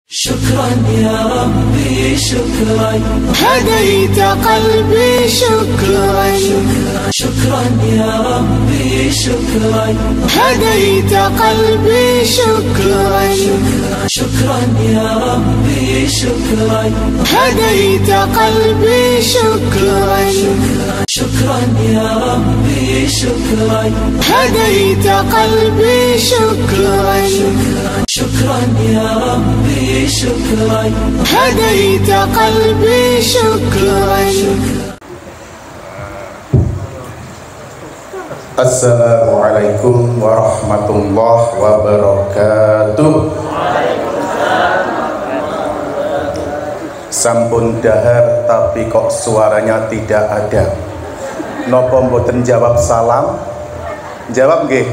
شكرا يا ربي شكرا هديت قلبي شكرا شكرا يا ربي شكرا هديت قلبي شكرا شكرا يا ربي شكرا هديت قلبي شكرا شكرا يا ربي شكرا هديت قلبي شكرا شكرا يا ربي شكرا هديت قلبي شكرا. Assalamualaikum warahmatullahi wabarakatuh. Sampun dahar tapi kok suaranya tidak ada. Nopo mboten jawab salam? Jawab nggih.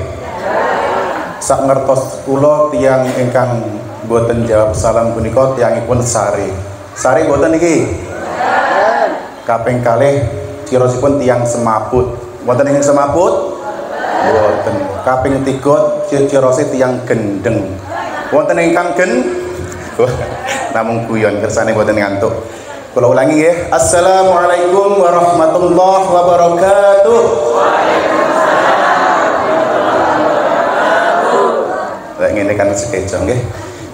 Sak ngertos kula tiyang ingkang mboten jawab salam punika tiyangipun Sari. Sari mboten niki? Kaping kalih cirosipun tiyang Semaput. Wonten ing Semaput? Wonten. Kaping 3 cirose tiyang Gendeng. Wonten ingkang namung guyon kersane mboten ngantuk. Kula ulangi nggih. Assalamualaikum warahmatullahi wabarakatuh. Lah ngene kan sekejo nggih.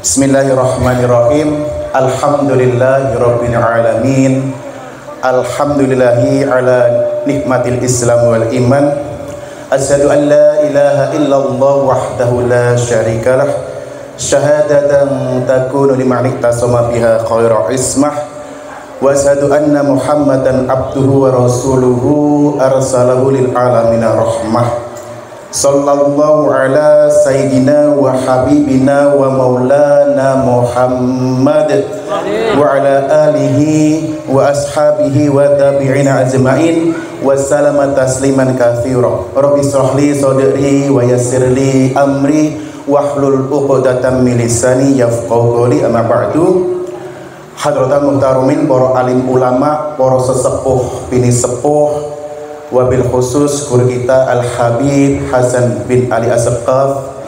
Bismillahirrahmanirrahim. Alhamdulillahirabbil alamin. Alhamdulillahi ala nikmatil Islam wal iman. Asyhadu an la ilaha illallah wahdahu la syarikalah. Syahadatan takunu liman ihtasama biha khairu ismah. Wa asyhadu anna Muhammadan abduhu wa rasuluhu arsalahu lil alamin rahmah. Sallallahu ala sayyidina wa habibina wa maulana Muhammad wa ala alihi wa ashabihi wa tabi'ina ajma'in wa salama tasliman katsira. Rabbi shrah li sadri wa yassir li amri wahlul 'uqdatam min lisani yafqahu qawli. Amma ba'du. Hadratul muhtarumin, para alim ulama, para sesepuh bini sepuh, wabil khusus guru kita Al-Habib Hasan bin Ali As-Saqqaf,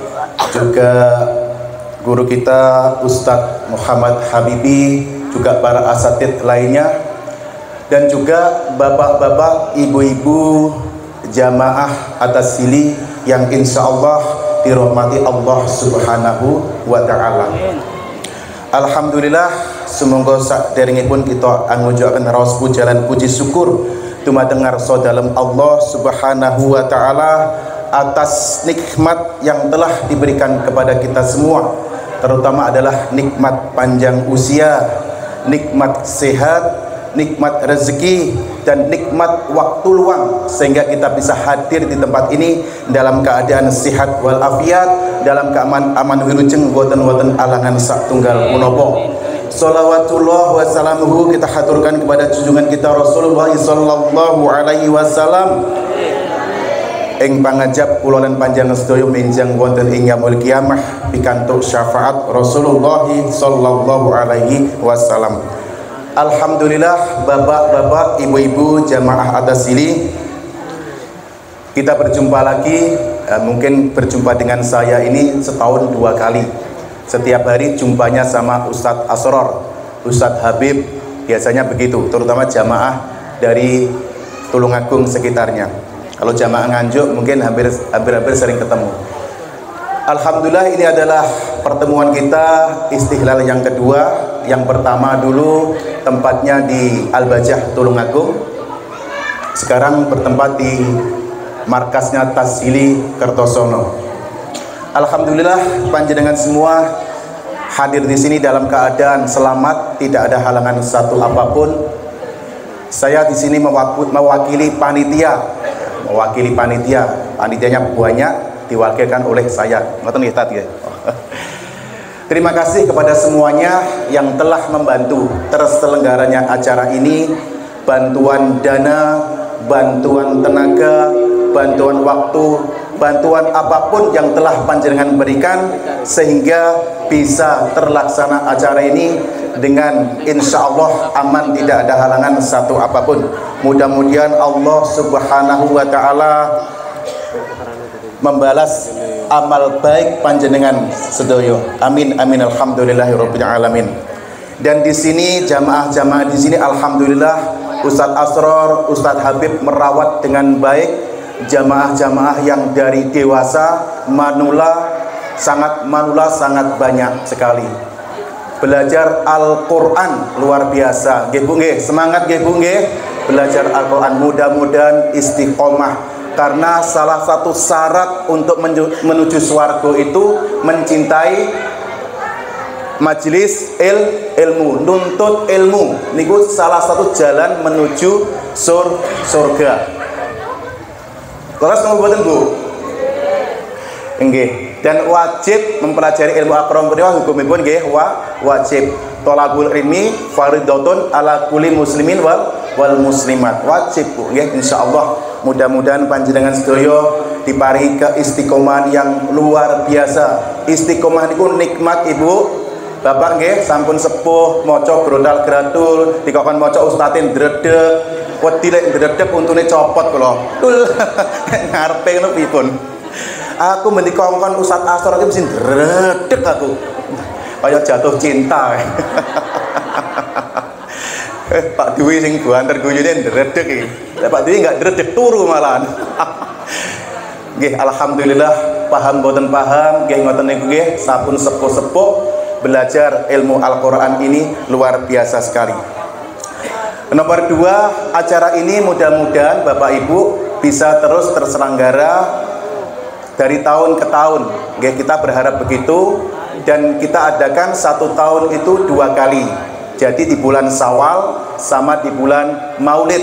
juga guru kita Ustadz Muhammad Habibi, juga para asatidz lainnya, dan juga bapak-bapak, ibu-ibu jamaah atas sili yang insya Allah dirahmati Allah subhanahu wa ta'ala. Alhamdulillah, semoga saderengipun kita ngujuaken raos pujalan puji syukur dumateng ngarsa dalem Allah subhanahu wa ta'ala atas nikmat yang telah diberikan kepada kita semua, terutama adalah nikmat panjang usia, nikmat sehat, nikmat rezeki, dan nikmat waktu luang, sehingga kita bisa hadir di tempat ini dalam keadaan sehat wal afiat, dalam keaman aman wilujeng boten alangan sak tunggal punapa. Salawatullah wa salamuhu kita haturkan kepada junjungan kita Rasulullah sallallahu alaihi wasallam ing pangajab kula lan panjenengan sedaya menjang wonten ing yaumul kiamah pikantuk syafaat Rasulullah sallallahu alaihi wasallam. Alhamdulillah, bapak-bapak, ibu-ibu jamaah atas sili, kita berjumpa lagi. Mungkin berjumpa dengan saya ini setahun 2 kali. Setiap hari jumpanya sama Ustadz Asror, Ustadz Habib, biasanya begitu, terutama jamaah dari Tulungagung sekitarnya. Kalau jamaah Nganjuk mungkin hampir sering ketemu. Alhamdulillah, ini adalah pertemuan kita istihlal yang kedua. Yang pertama dulu tempatnya di Al-Bajah Tulungagung, sekarang bertempat di markasnya Tasili Kertosono. Alhamdulillah, panjenengan semua hadir di sini dalam keadaan selamat, tidak ada halangan satu apapun. Saya di sini mewakili panitia, panitianya banyak, diwakilkan oleh saya. Ngoten nggih tadi ya. Terima kasih kepada semuanya yang telah membantu terselenggaranya acara ini, bantuan dana, bantuan tenaga, bantuan waktu, bantuan apapun yang telah panjenengan berikan sehingga bisa terlaksana acara ini dengan insya Allah aman, tidak ada halangan satu apapun. Mudah-mudahan Allah subhanahu wa ta'ala membalas amal baik panjenengan sedoyo. Amin amin alhamdulillahirabbil alamin. Dan di sini jamaah-jamaah di sini alhamdulillah Ustadz Asror, Ustadz Habib merawat dengan baik jamaah-jamaah yang dari dewasa manula sangat banyak sekali. Belajar Al-Qur'an luar biasa. Nggih Bu nggih, semangat nggih Bu nggih. Belajar Al-Qur'an, mudah-mudahan istiqomah. Karena salah satu syarat untuk menuju swarga itu mencintai majelis ilmu, nuntut ilmu. Niku salah satu jalan menuju surga. Terus nomor boten Bu? Nggih. Dan wajib mempelajari ilmu Al-Qur'an hukumipun nggih wajib. Thalabul ilmi fardhatun ala kulli muslimin wal muslimat. Wajib Bu nggih insyaallah. Mudah-mudahan panjenengan sedaya diparingi keistiqomahan yang luar biasa. Istiqomah niku nikmat Ibu. Bapak nggih sampun sepuh maca grodal gratul, dikokon maca ustadin dredeg, wedi lek dredeg untune copot kula. Ngarepe ngono pripun? Aku mendikongkon Ustadz Asror iki mesti dredeg aku. Kaya jatuh cinta. Pak Dwi sing banter guyune dredeg iki. Pak Dwi enggak dredeg turu malahan. Nggih alhamdulillah paham boten paham nggih ngoten niku nggih sampun sepuh-sepuh belajar ilmu Al-Qur'an ini luar biasa sekali. Nomor 2, acara ini mudah-mudahan Bapak Ibu bisa terus terselenggara dari tahun ke tahun. Nggih kita berharap begitu dan kita adakan 1 tahun itu 2 kali. Jadi di bulan Syawal sama di bulan Maulid.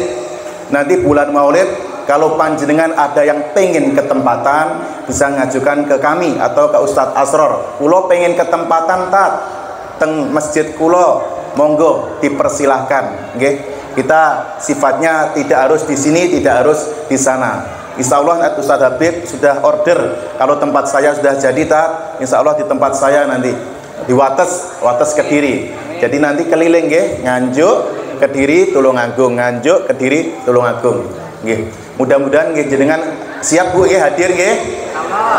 Nanti bulan Maulid kalau panjenengan ada yang pengen ketempatan bisa ngajukan ke kami atau ke Ustadz Asror. Kulo pengen ketempatan teng masjid kulo, monggo dipersilahkan. Nggih. Kita sifatnya tidak harus di sini, tidak harus di sana. Insya Allah Ustadz Habib sudah order kalau tempat saya sudah jadi insya Allah di tempat saya nanti di Wates Kediri. Jadi nanti keliling nggih, Nganjuk, Kediri, Tulungagung, Nganjuk, Kediri, Tulungagung. Nggih. Mudah-mudahan nggih jenengan siap Bu nggih hadir nggih?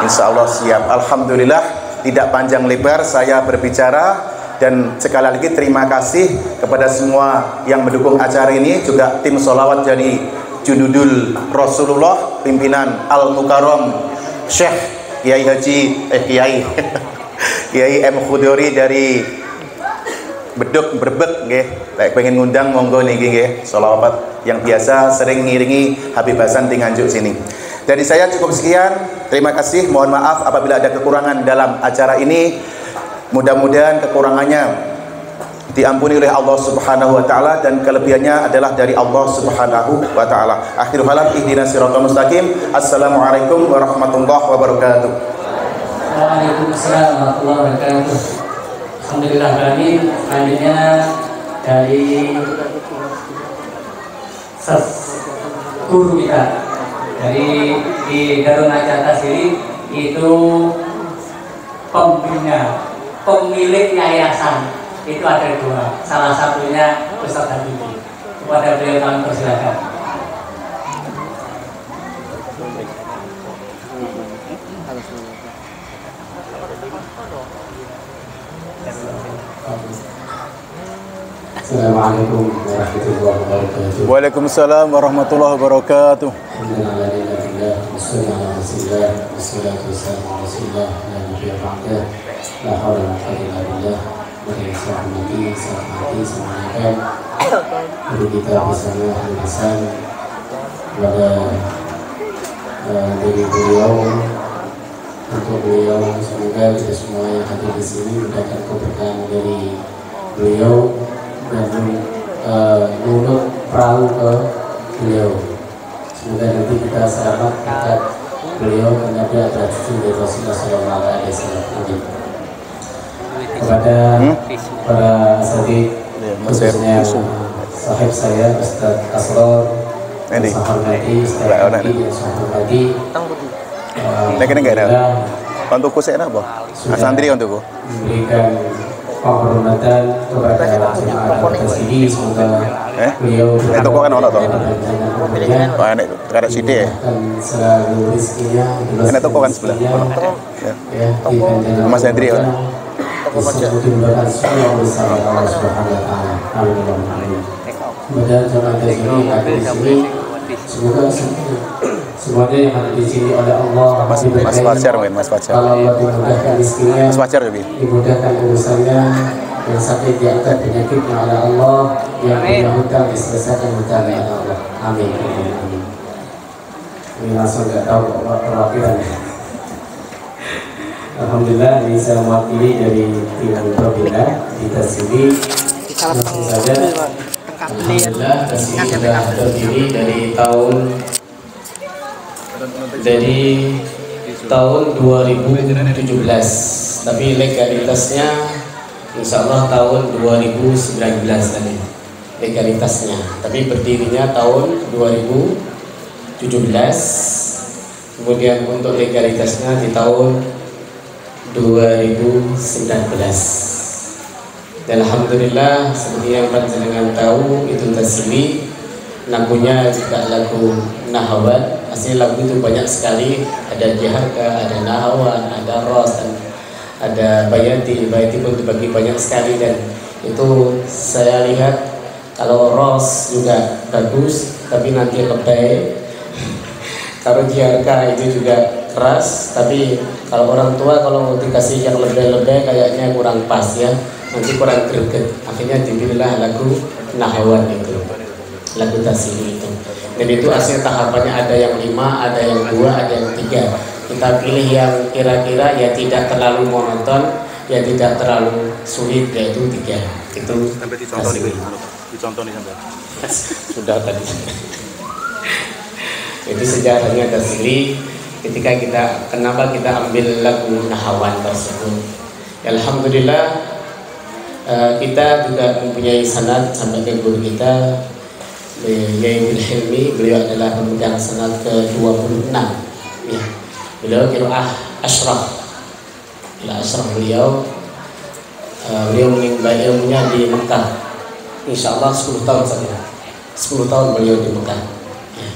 Insya Allah siap. Alhamdulillah tidak panjang lebar saya berbicara. Dan sekali lagi terima kasih kepada semua yang mendukung acara ini, juga tim sholawat dari Junudul Rasulullah pimpinan Al-Mukarram Syekh Kiai M Khudori dari Brebek nggih. Lek pengen ngundang monggo niki nggih, sholawat yang biasa sering ngiringi Habib Hasan di Nganjuk sini. Dari saya cukup sekian. Terima kasih. Mohon maaf apabila ada kekurangan dalam acara ini. Mudah-mudahan kekurangannya diampuni oleh Allah Subhanahu wa taala dan kelebihannya adalah dari Allah Subhanahu wa taala. Akhirul kalam ihdinas siratal mustaqim. Assalamualaikum warahmatullahi wabarakatuh. Waalaikumsalam warahmatullahi wabarakatuh. Alhamdulillah kami selanjutnya dari guru kita dari di Darul Najat Tasiri itu pembina, pemilik yayasan itu ada 2, salah satunya Ustadz Habib. Kepada beliau kami persilakan. Assalamualaikum warahmatullahi wabarakatuh. Waalaikumsalam warahmatullahi wabarakatuh. Kita bersama kepada dari beliau, untuk beliau semoga kita semua yang hadir di sini mendapat keberkahan dari beliau dan nurut perahu ke beliau. Semoga nanti kita selamat dekat beliau karena dia adalah cucu dari Rasulullah SAW. Kepada para asatidz, khususnya sahib saya Ustadz Asror, saya hormati, saya hormati. Nek enggak ada. Untuk saya apa? Santri untukku. Memberikan penghormatan kepada jemaah Tasidi. Semoga beliau itu kok kan ono toh enak ada sithik selalu rezekinya enak toko kan sebelah Mas Hendri ya dimudahkan semua bersama Allah Subhanahu wa taala. Amin. Kemudian jemaah Tasidi ada di sini, semoga semuanya yang ada di sini oleh Allah Mas Fajar mungkin Mas Fajar. Kalau Allah dimudahkan rezekinya, Mas Fajar lebih dimudahkan urusannya, yang sakit diangkat penyakitnya oleh Allah, yang punya hutang diselesaikan hutangnya oleh Allah. Amin. Amin. Ini langsung nggak tahu perwakilan. Alhamdulillah, ini saya mewakili dari tim Probina di Tasidi. Langsung saja. Alhamdulillah, Tasidi sudah berdiri dari tahun 2017, tapi legalitasnya Insya Allah tahun 2019 tadi legalitasnya, tapi berdirinya tahun 2017. Kemudian untuk legalitasnya di tahun 2019. Dan alhamdulillah seperti yang panjenengan tahu itu Tasili, lagunya juga lagu Nahawan. Asli lagu itu banyak sekali, ada Jaharka, ada Nahawan, ada Ros, dan ada Bayati pun dibagi banyak sekali. Dan itu saya lihat kalau Ros juga bagus, tapi nanti lebay. Kalau Jaharka itu juga keras, tapi kalau orang tua kalau dikasih yang lebay-lebay kayaknya kurang pas ya, nanti kurang greget. Akhirnya dipilihlah lagu Nahawan itu, lagu Tasili itu. Dan itu asli tahapannya ada yang 5, ada yang 2, ada yang 3. Kita pilih yang kira-kira ya tidak terlalu monoton, ya tidak terlalu sulit, yaitu 3. Itu Tasili. dicontoh nih sampai Sudah tadi. Itu sejarahnya Tasili. Ketika kenapa kita ambil lagu Nahawan tersebut? Alhamdulillah kita juga mempunyai sanad sampai ke guru kita Yai bin Hilmi. Beliau adalah pemegang sanad ke-26 ya. Beliau qiraah asyraf. Beliau menimba ilmunya di Mekah. Insya Allah 10 tahun saja. 10 tahun beliau di Mekah ya.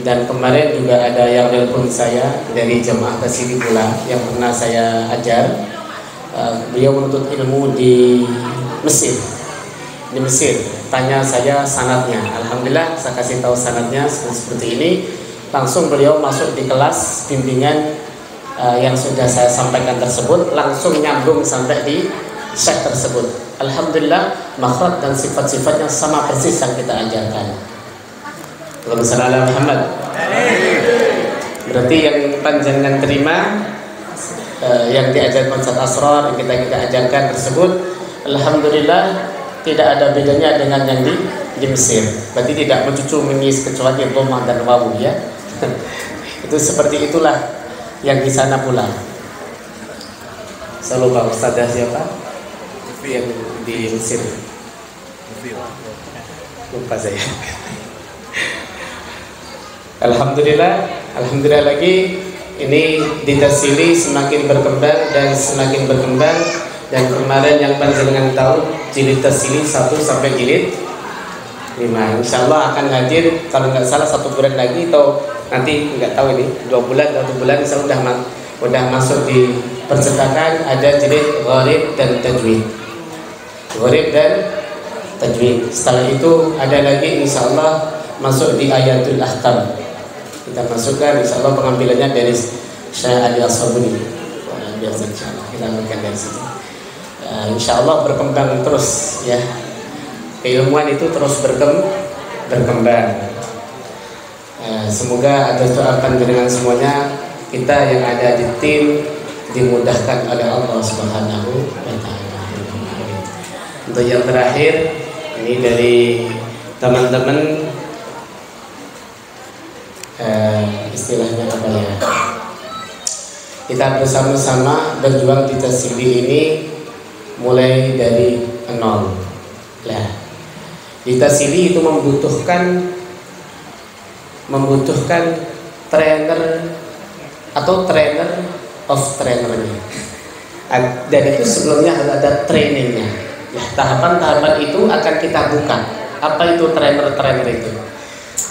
Dan kemarin juga ada yang nelpon saya dari jemaah Tasili pula yang pernah saya ajar. Beliau menuntut ilmu di Mesir. Tanya saya sanadnya. Alhamdulillah saya kasih tahu sanadnya seperti ini. Langsung beliau masuk di kelas bimbingan yang sudah saya sampaikan tersebut, langsung nyambung sampai di syekh tersebut. Alhamdulillah makhraj dan sifat-sifatnya sama persis yang kita ajarkan. Allahumma shalli ala Muhammad. Berarti yang panjenengan terima yang diajarkan Ustaz Asrar, yang kita ajarkan tersebut, alhamdulillah tidak ada bedanya dengan yang di Mesir. Berarti tidak mencucu menyis kecuali dhammah dan wawu ya. Itu seperti itulah yang di sana pula. Saya lupa Ustazah siapa yang di Mesir. Lupa saya. Alhamdulillah lagi ini di Tasili semakin berkembang dan semakin berkembang. Dan kemarin yang panjenengan tahu jilid Tasili 1 sampai jilid 5. Insya Allah akan hadir kalau nggak salah 1 bulan lagi atau nanti nggak tahu ini 2 bulan atau 1 bulan insya Allah udah masuk di percetakan. Ada jilid Gharib dan Tajwid. Gharib dan Tajwid. Setelah itu ada lagi insya Allah masuk di Ayatul Ahkam. Kita masukkan insya Allah pengambilannya dari Syekh Ali As-Sabuni. Biasa insya Allah kita ambilkan dari situ. Insya Allah berkembang terus ya. Keilmuan itu terus berkembang. Semoga atas doa panjenengan semuanya, kita yang ada di tim dimudahkan oleh Allah Subhanahu wa taala. Untuk yang terakhir ini dari teman-teman istilahnya apa ya? Kita bersama-sama berjuang di Tasili ini mulai dari nol. Lah, di Tasili itu membutuhkan trainer atau trainer of trainernya. Dan itu sebelumnya harus ada trainingnya. Nah, tahapan-tahapan itu akan kita buka. Apa itu trainer itu?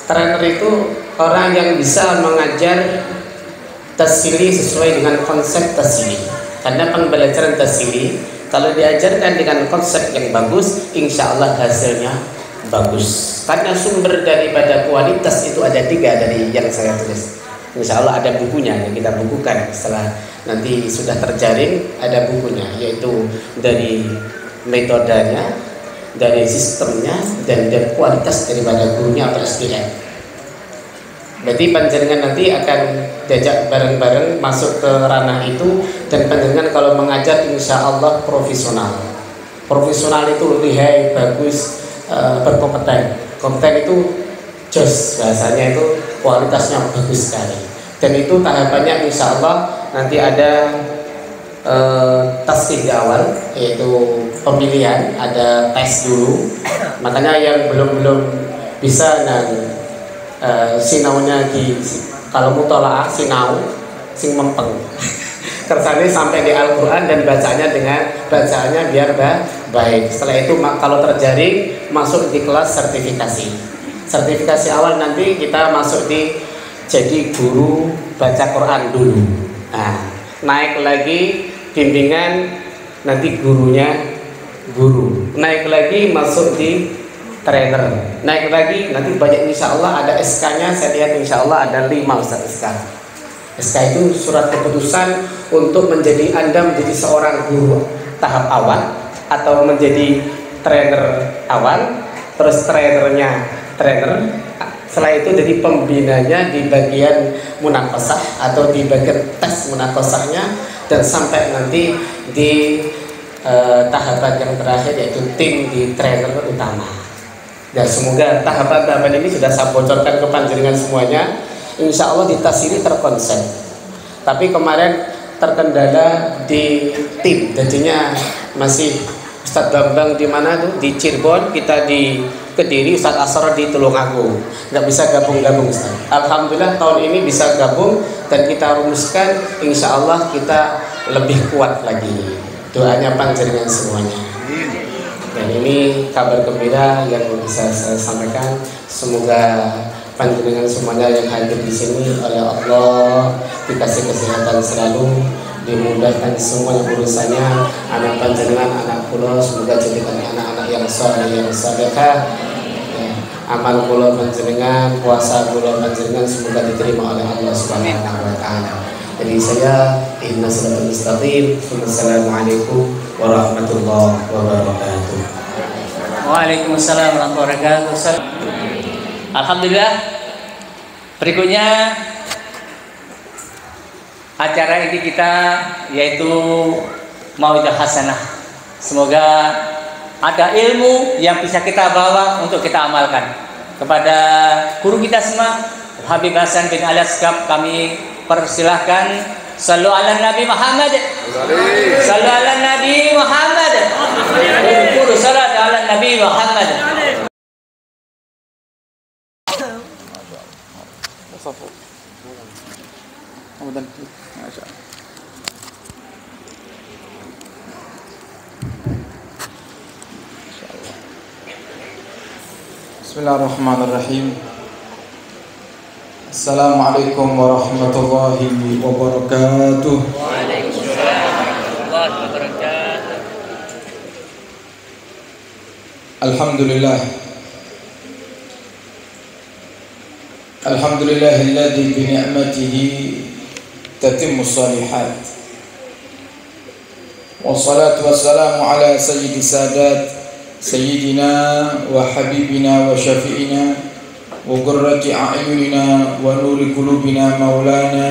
Trainer itu orang yang bisa mengajar tasili sesuai dengan konsep tasili. Karena pembelajaran tasili kalau diajarkan dengan konsep yang bagus, insya Allah hasilnya bagus. Karena sumber daripada kualitas itu ada 3 dari yang saya tulis. Insya Allah ada bukunya yang kita bukukan setelah nanti sudah terjaring, ada bukunya, yaitu dari metodenya, dari sistemnya, dan dari kualitas daripada gurunya atau SDM. Berarti panjenengan nanti akan diajak bareng-bareng masuk ke ranah itu, dan panjenengan kalau mengajar insya Allah profesional. Profesional itu lihai, bagus, berkompeten. Kompeten itu jos, bahasanya itu kualitasnya bagus sekali. Dan itu tahapannya insya Allah nanti ada tasfih di awal, yaitu pemilihan, ada tes dulu. Makanya yang belum bisa dan sinaunya di kalau mutolaah sinau sing mempeng kersane sampai di Al-Quran dan bacaannya biar baik. Setelah itu kalau terjaring masuk di kelas sertifikasi awal, nanti kita masuk di jadi guru baca Quran dulu. Nah, naik lagi bimbingan, nanti gurunya guru, naik lagi masuk di trainer, naik lagi nanti banyak, insya Allah ada SK-nya. Saya lihat insya Allah ada 5 Ustaz SK. SK itu surat keputusan untuk menjadi Anda menjadi seorang guru tahap awal atau menjadi trainer awal, terus trainernya trainer. Setelah itu jadi pembinanya di bagian munakosah atau di bagian tes munakosahnya, dan sampai nanti di tahapan yang terakhir yaitu tim di trainer utama. Dan semoga tahapan-tahapan ini sudah saya bocorkan ke panjenengan semuanya. Insya Allah di tas ini terkonsep. Tapi kemarin terkendala di tim, jadinya masih Ustadz Bambang di mana tuh, di Cirebon, kita di Kediri, Ustadz Asrar di Tulungagung, nggak bisa gabung-gabung Ustaz. Alhamdulillah tahun ini bisa gabung dan kita rumuskan, insya Allah kita lebih kuat lagi. Doanya panjenengan semuanya. Dan ini kabar gembira yang bisa saya sampaikan. Semoga panjenengan semuanya yang hadir di sini oleh Allah dikasih kesehatan selalu, dimudahkan semua urusannya. Anak panjenengan, anak kula semoga jadikan anak-anak yang saleh, yang salehah. Amal kula panjenengan, puasa kula panjenengan semoga diterima oleh Allah Subhanahu wa taala. Jadi saya inna salatul mustaqim. Wassalamualaikum warahmatullahi wabarakatuh. Waalaikumsalam warahmatullahi wabarakatuh. Alhamdulillah. Berikutnya acara ini kita yaitu Mauidah Hasanah. Semoga ada ilmu yang bisa kita bawa untuk kita amalkan. Kepada guru kita semua, Habib Hasan bin Al-Asqaf, kami persilahkan. Sallu ala Nabi Muhammad. Sallu ala Nabi Muhammad. Guru salat ala Nabi Muhammad. Bismillahirrahmanirrahim. Assalamualaikum warahmatullahi wabarakatuh. Waalaikumsalam warahmatullahi wabarakatuh. Alhamdulillah. Alhamdulillahilladzi bi ni'matihi tatimmu shalihat. Wassalatu wassalamu ala sayyidi sadat sayyidina wa habibina wa syafi'ina wa qurrati a'yunina wa nuri qulubina maulana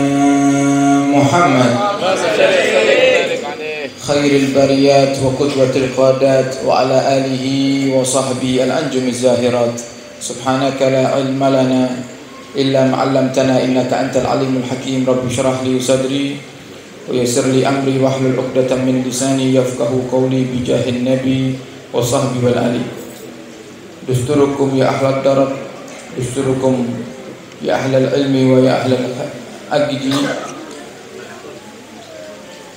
Muhammad khairil bariyat wa qudwatil qadat wa ala alihi wa sahbihi al-anjumiz zahirat. Subhanaka la ilma lana illa ma 'allamtana innaka antal alimul hakim. Rabbi shrah li sadri wa yassir li amri wahlul 'uqdatam min lisani yafqahu qawli bi jahin nabi wa sahbihi wal ali. Dusturukum ya ahlad darab, dusturukum ya ahlal ilmi wa ya ahlal aqdi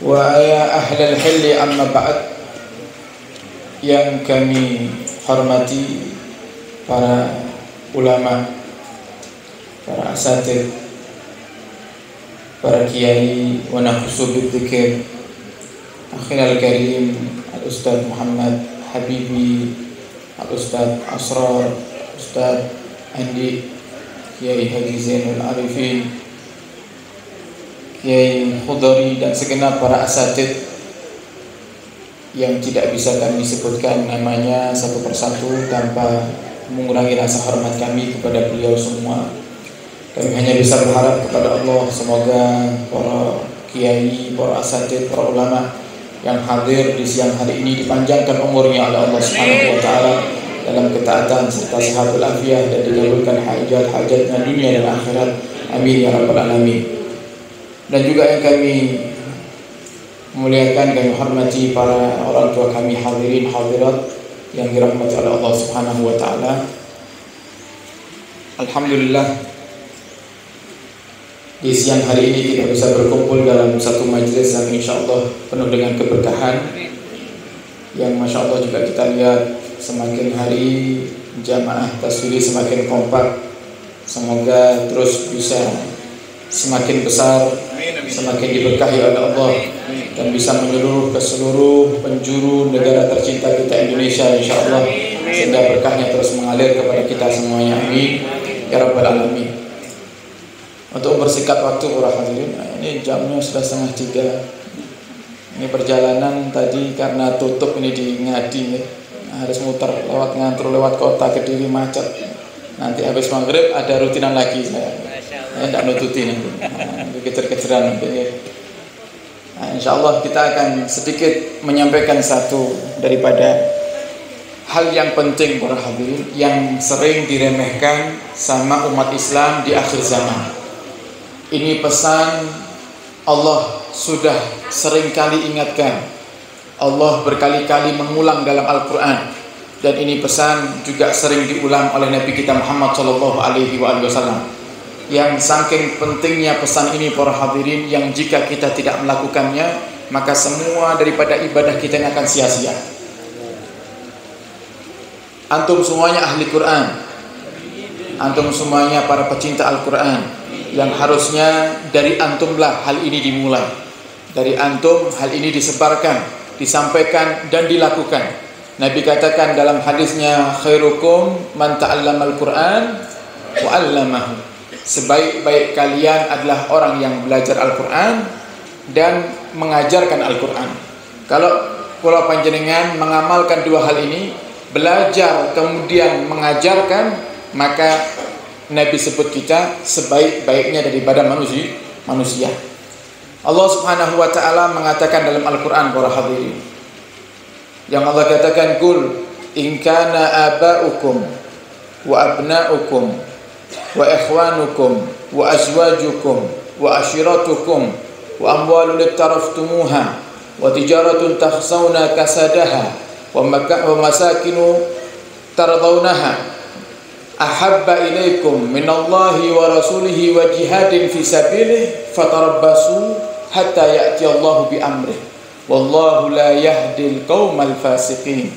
ويا أهل الحل أما بعد. Yang kami hormati para ulama, para asatid, para kiai, wa nafsu bidzikir, akhina al-karim al-Ustaz Muhammad Habibi, al-Ustaz Asrar, Ustaz Andi, Kiai Haji Zainul Arifin, Kiai Khudari, dan segenap para asatid yang tidak bisa kami sebutkan namanya satu persatu tanpa mengurangi rasa hormat kami kepada beliau semua. Kami hanya bisa berharap kepada Allah semoga para kiai, para asatid, para ulama yang hadir di siang hari ini dipanjangkan umurnya oleh Allah Subhanahu wa taala dalam ketaatan serta sehat walafiat, dan dikabulkan hajat-hajatnya dunia dan akhirat. Amin ya rabbal alamin. Dan juga yang kami memuliakan, kami hormati para orang tua kami hadirin hadirat yang dirahmati oleh Allah Subhanahu wa taala. Alhamdulillah, di siang hari ini kita bisa berkumpul dalam satu majelis yang insyaallah penuh dengan keberkahan, yang masya Allah juga kita lihat semakin hari jamaah taswiri semakin kompak. Semoga terus bisa semakin besar, semakin diberkahi oleh Allah, dan bisa menyeluruh ke seluruh penjuru negara tercinta kita Indonesia insyaallah, sehingga berkahnya terus mengalir kepada kita semuanya. Amin ya rabbal alamin. Untuk bersingkat waktu para hadirin, ini jamnya sudah 2:30. Ini perjalanan tadi karena tutup ini di Ngadi ya. Harus muter lewat Ngantur, lewat kota Kediri macet. Nanti habis maghrib ada rutinan lagi saya. Tidak nututi nanti, kecer-keceran nanti. Nah, insya Allah kita akan sedikit menyampaikan satu daripada hal yang penting para hadirin yang sering diremehkan sama umat Islam di akhir zaman. Ini pesan Allah sudah sering kali ingatkan. Allah berkali-kali mengulang dalam Al-Quran, dan ini pesan juga sering diulang oleh Nabi kita Muhammad SAW. Yang saking pentingnya pesan ini para hadirin, yang jika kita tidak melakukannya maka semua daripada ibadah kita ini akan sia-sia. Antum semuanya ahli Quran, antum semuanya para pecinta Al-Quran, yang harusnya dari antumlah hal ini dimulai. Dari antum hal ini disebarkan, disampaikan dan dilakukan. Nabi katakan dalam hadisnya, khairukum man ta'allamal Quran wa 'allamahu. Sebaik-baik kalian adalah orang yang belajar Al-Quran dan mengajarkan Al-Quran. Kalau pulau panjenengan mengamalkan dua hal ini, belajar kemudian mengajarkan, maka Nabi sebut kita sebaik-baiknya daripada manusia. Allah Subhanahu wa ta'ala mengatakan dalam Al-Quran para hadirin, yang Allah katakan, Qul in kana aba'ukum wa abna'ukum wa ikhwanukum wa azwajukum wa ashiratukum wa amwalun iktaraftumuha wa tijaratun takhsawna kasadaha wa masakinu tardawnaha ahabba ilaikum minallahi wa rasulihi wa jihadin fi sabilihi fatarabbasu hatta ya'ti Allahu bi amrih wallahu la yahdil qaumal fasiqin.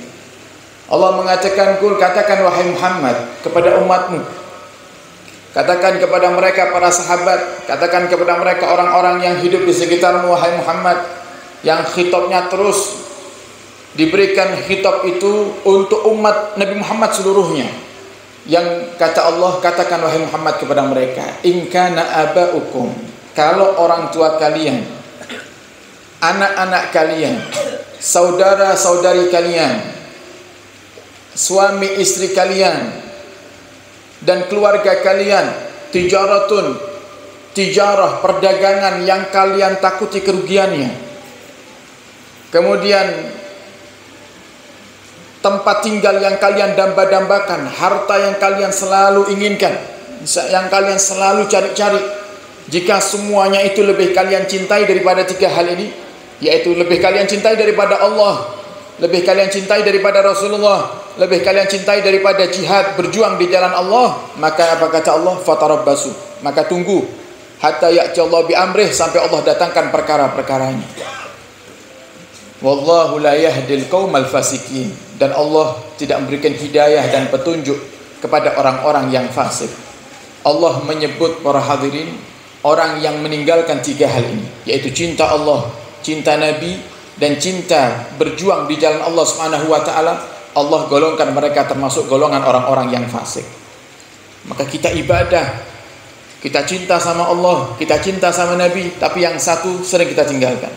Allah mengatakan, Qul, katakan wahai Muhammad kepada umatmu, katakan kepada mereka para sahabat, katakan kepada mereka orang-orang yang hidup di sekitarmu wahai Muhammad, yang khitabnya terus diberikan khitab itu untuk umat Nabi Muhammad seluruhnya. Yang kata Allah, katakan wahai Muhammad kepada mereka, in kana aba'ukum, kalau orang tua kalian, anak-anak kalian, saudara-saudari kalian, suami istri kalian dan keluarga kalian, tijarah, perdagangan yang kalian takuti kerugiannya, kemudian tempat tinggal yang kalian damba-dambakan, harta yang kalian selalu inginkan, yang kalian selalu cari-cari, jika semuanya itu lebih kalian cintai daripada tiga hal ini, yaitu lebih kalian cintai daripada Allah, lebih kalian cintai daripada Rasulullah, lebih kalian cintai daripada jihad berjuang di jalan Allah, maka apa kata Allah? Fatarabbasu, maka tunggu hatta ya'ti Allah bi amrih, sampai Allah datangkan perkara-perkaranya. Wallahu la yahdil qaumal fasikin. Dan Allah tidak memberikan hidayah dan petunjuk kepada orang-orang yang fasik. Allah menyebut para hadirin orang yang meninggalkan 3 hal ini, yaitu cinta Allah, cinta Nabi, dan cinta berjuang di jalan Allah Subhanahu wa taala. Allah golongkan mereka termasuk golongan orang-orang yang fasik. Maka kita ibadah, kita cinta sama Allah, kita cinta sama Nabi, tapi yang satu sering kita tinggalkan.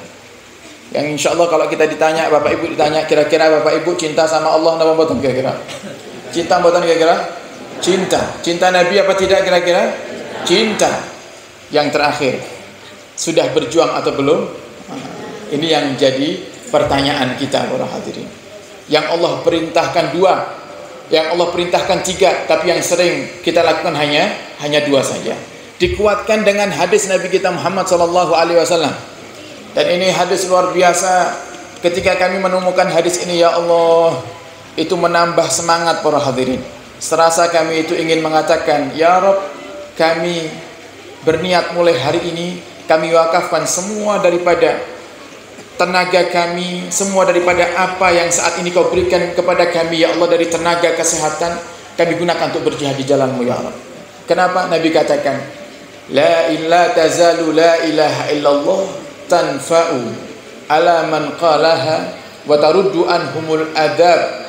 Yang insya Allah kalau kita ditanya, Bapak Ibu ditanya, kira-kira Bapak Ibu cinta sama Allah apa mboten kira-kira? Cinta mboten kira-kira? Cinta. Cinta Nabi apa tidak kira-kira? Cinta. Yang terakhir, sudah berjuang atau belum? Ini yang jadi pertanyaan kita para hadirin. Yang Allah perintahkan 2, yang Allah perintahkan 3, tapi yang sering kita lakukan hanya 2 saja. Dikuatkan dengan hadis Nabi kita Muhammad SAW. Dan ini hadis luar biasa. Ketika kami menemukan hadis ini, ya Allah, itu menambah semangat para hadirin. Serasa kami itu ingin mengatakan, ya Rabb, kami berniat mulai hari ini, kami wakafkan semua daripada tenaga kami, semua daripada apa yang saat ini kau berikan kepada kami, ya Allah, dari tenaga kesehatan, kami gunakan untuk berjihad di jalan-Mu, ya Allah. Kenapa? Nabi katakan, la tazalu la ilaha illallah tanfa'u ala man qalaha wa taruddu anhumul adab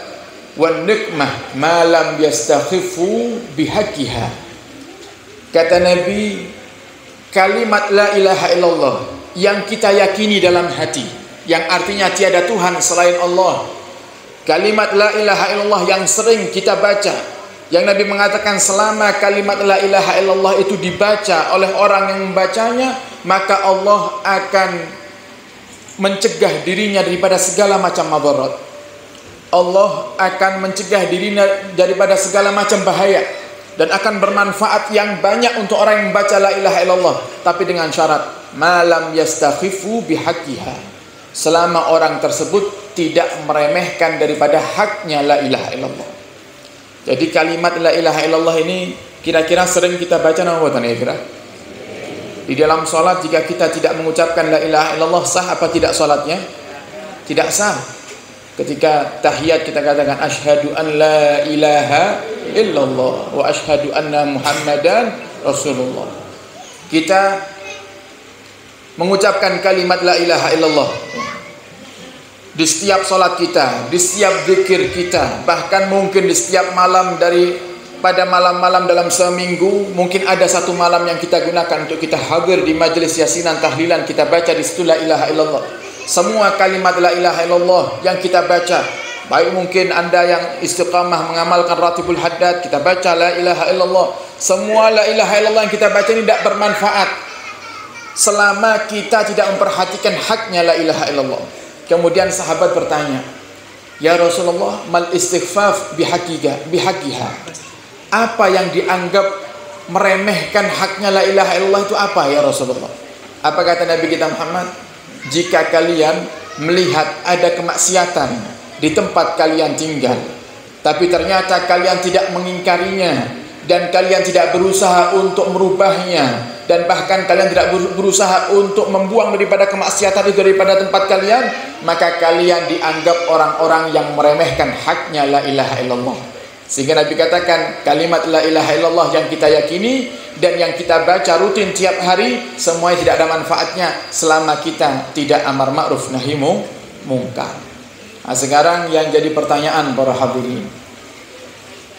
wan nikmah ma lam yastakhifu bihaqqiha. Kata Nabi, kalimat la ilaha illallah yang kita yakini dalam hati, yang artinya tiada Tuhan selain Allah. Kalimat la ilaha illallah yang sering kita baca, yang Nabi mengatakan selama kalimat la ilaha illallah itu dibaca oleh orang yang membacanya, maka Allah akan mencegah dirinya daripada segala macam madarat. Allah akan mencegah dirinya daripada segala macam bahaya, dan akan bermanfaat yang banyak untuk orang yang membaca la ilaha illallah, tapi dengan syarat malam yastakhifu bihaqqiha, selama orang tersebut tidak meremehkan daripada haknya la ilaha illallah. Jadi kalimat la ilaha illallah ini kira-kira sering kita baca nama buatan ya kira? Di dalam sholat jika kita tidak mengucapkan la ilaha illallah, sah apa tidak sholatnya? Tidak sah. Ketika tahiyat kita katakan asyhadu an la ilaha illallah wa asyhadu anna muhammadan rasulullah. Kita mengucapkan kalimat la ilaha illallah di setiap sholat kita, di setiap zikir kita, bahkan mungkin di setiap malam pada malam-malam dalam seminggu, mungkin ada satu malam yang kita gunakan untuk kita hadir di majelis yasinan tahlilan, kita baca di situ la ilaha illallah. Semua kalimat la ilaha illallah yang kita baca, baik mungkin Anda yang istiqamah mengamalkan ratibul haddad, kita baca la ilaha illallah. Semua la ilaha illallah yang kita baca ini tidak bermanfaat selama kita tidak memperhatikan haknya la ilaha illallah. Kemudian sahabat bertanya, ya Rasulullah, mal istighfaf bihaqqiha. Apa yang dianggap meremehkan haknya la ilaha illallah itu apa ya Rasulullah? Apa kata Nabi kita Muhammad? Jika kalian melihat ada kemaksiatan di tempat kalian tinggal, tapi ternyata kalian tidak mengingkarinya, dan kalian tidak berusaha untuk merubahnya, dan bahkan kalian tidak berusaha untuk membuang daripada kemaksiatan itu daripada tempat kalian, maka kalian dianggap orang-orang yang meremehkan haknya la ilaha illallah. Sehingga Nabi katakan kalimat la ilaha illallah yang kita yakini dan yang kita baca rutin tiap hari, semuanya tidak ada manfaatnya selama kita tidak amar ma'ruf nahi mungkar. Nah, sekarang yang jadi pertanyaan para hadirin,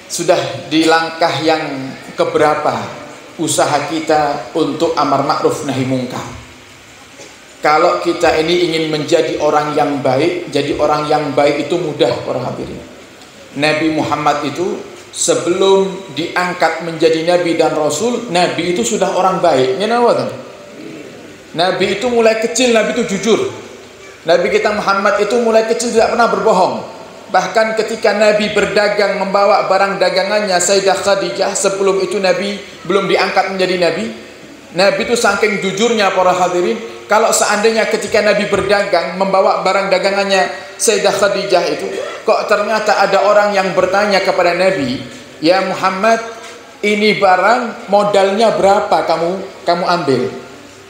sudah di langkah yang keberapa usaha kita untuk amar ma'ruf nahi mungkar? Kalau kita ini ingin menjadi orang yang baik, jadi orang yang baik itu mudah para hadirin. Nabi Muhammad itu sebelum diangkat menjadi Nabi dan Rasul, Nabi itu sudah orang baik. Nabi itu mulai kecil, Nabi itu jujur. Nabi kita Muhammad itu mulai kecil tidak pernah berbohong. Bahkan ketika Nabi berdagang membawa barang dagangannya Sayyidah Khadijah, sebelum itu Nabi belum diangkat menjadi Nabi. Nabi itu saking jujurnya para hadirin, kalau seandainya ketika Nabi berdagang membawa barang dagangannya Sayyidah Khadijah itu, kok ternyata ada orang yang bertanya kepada Nabi, ya Muhammad, ini barang modalnya berapa kamu ambil?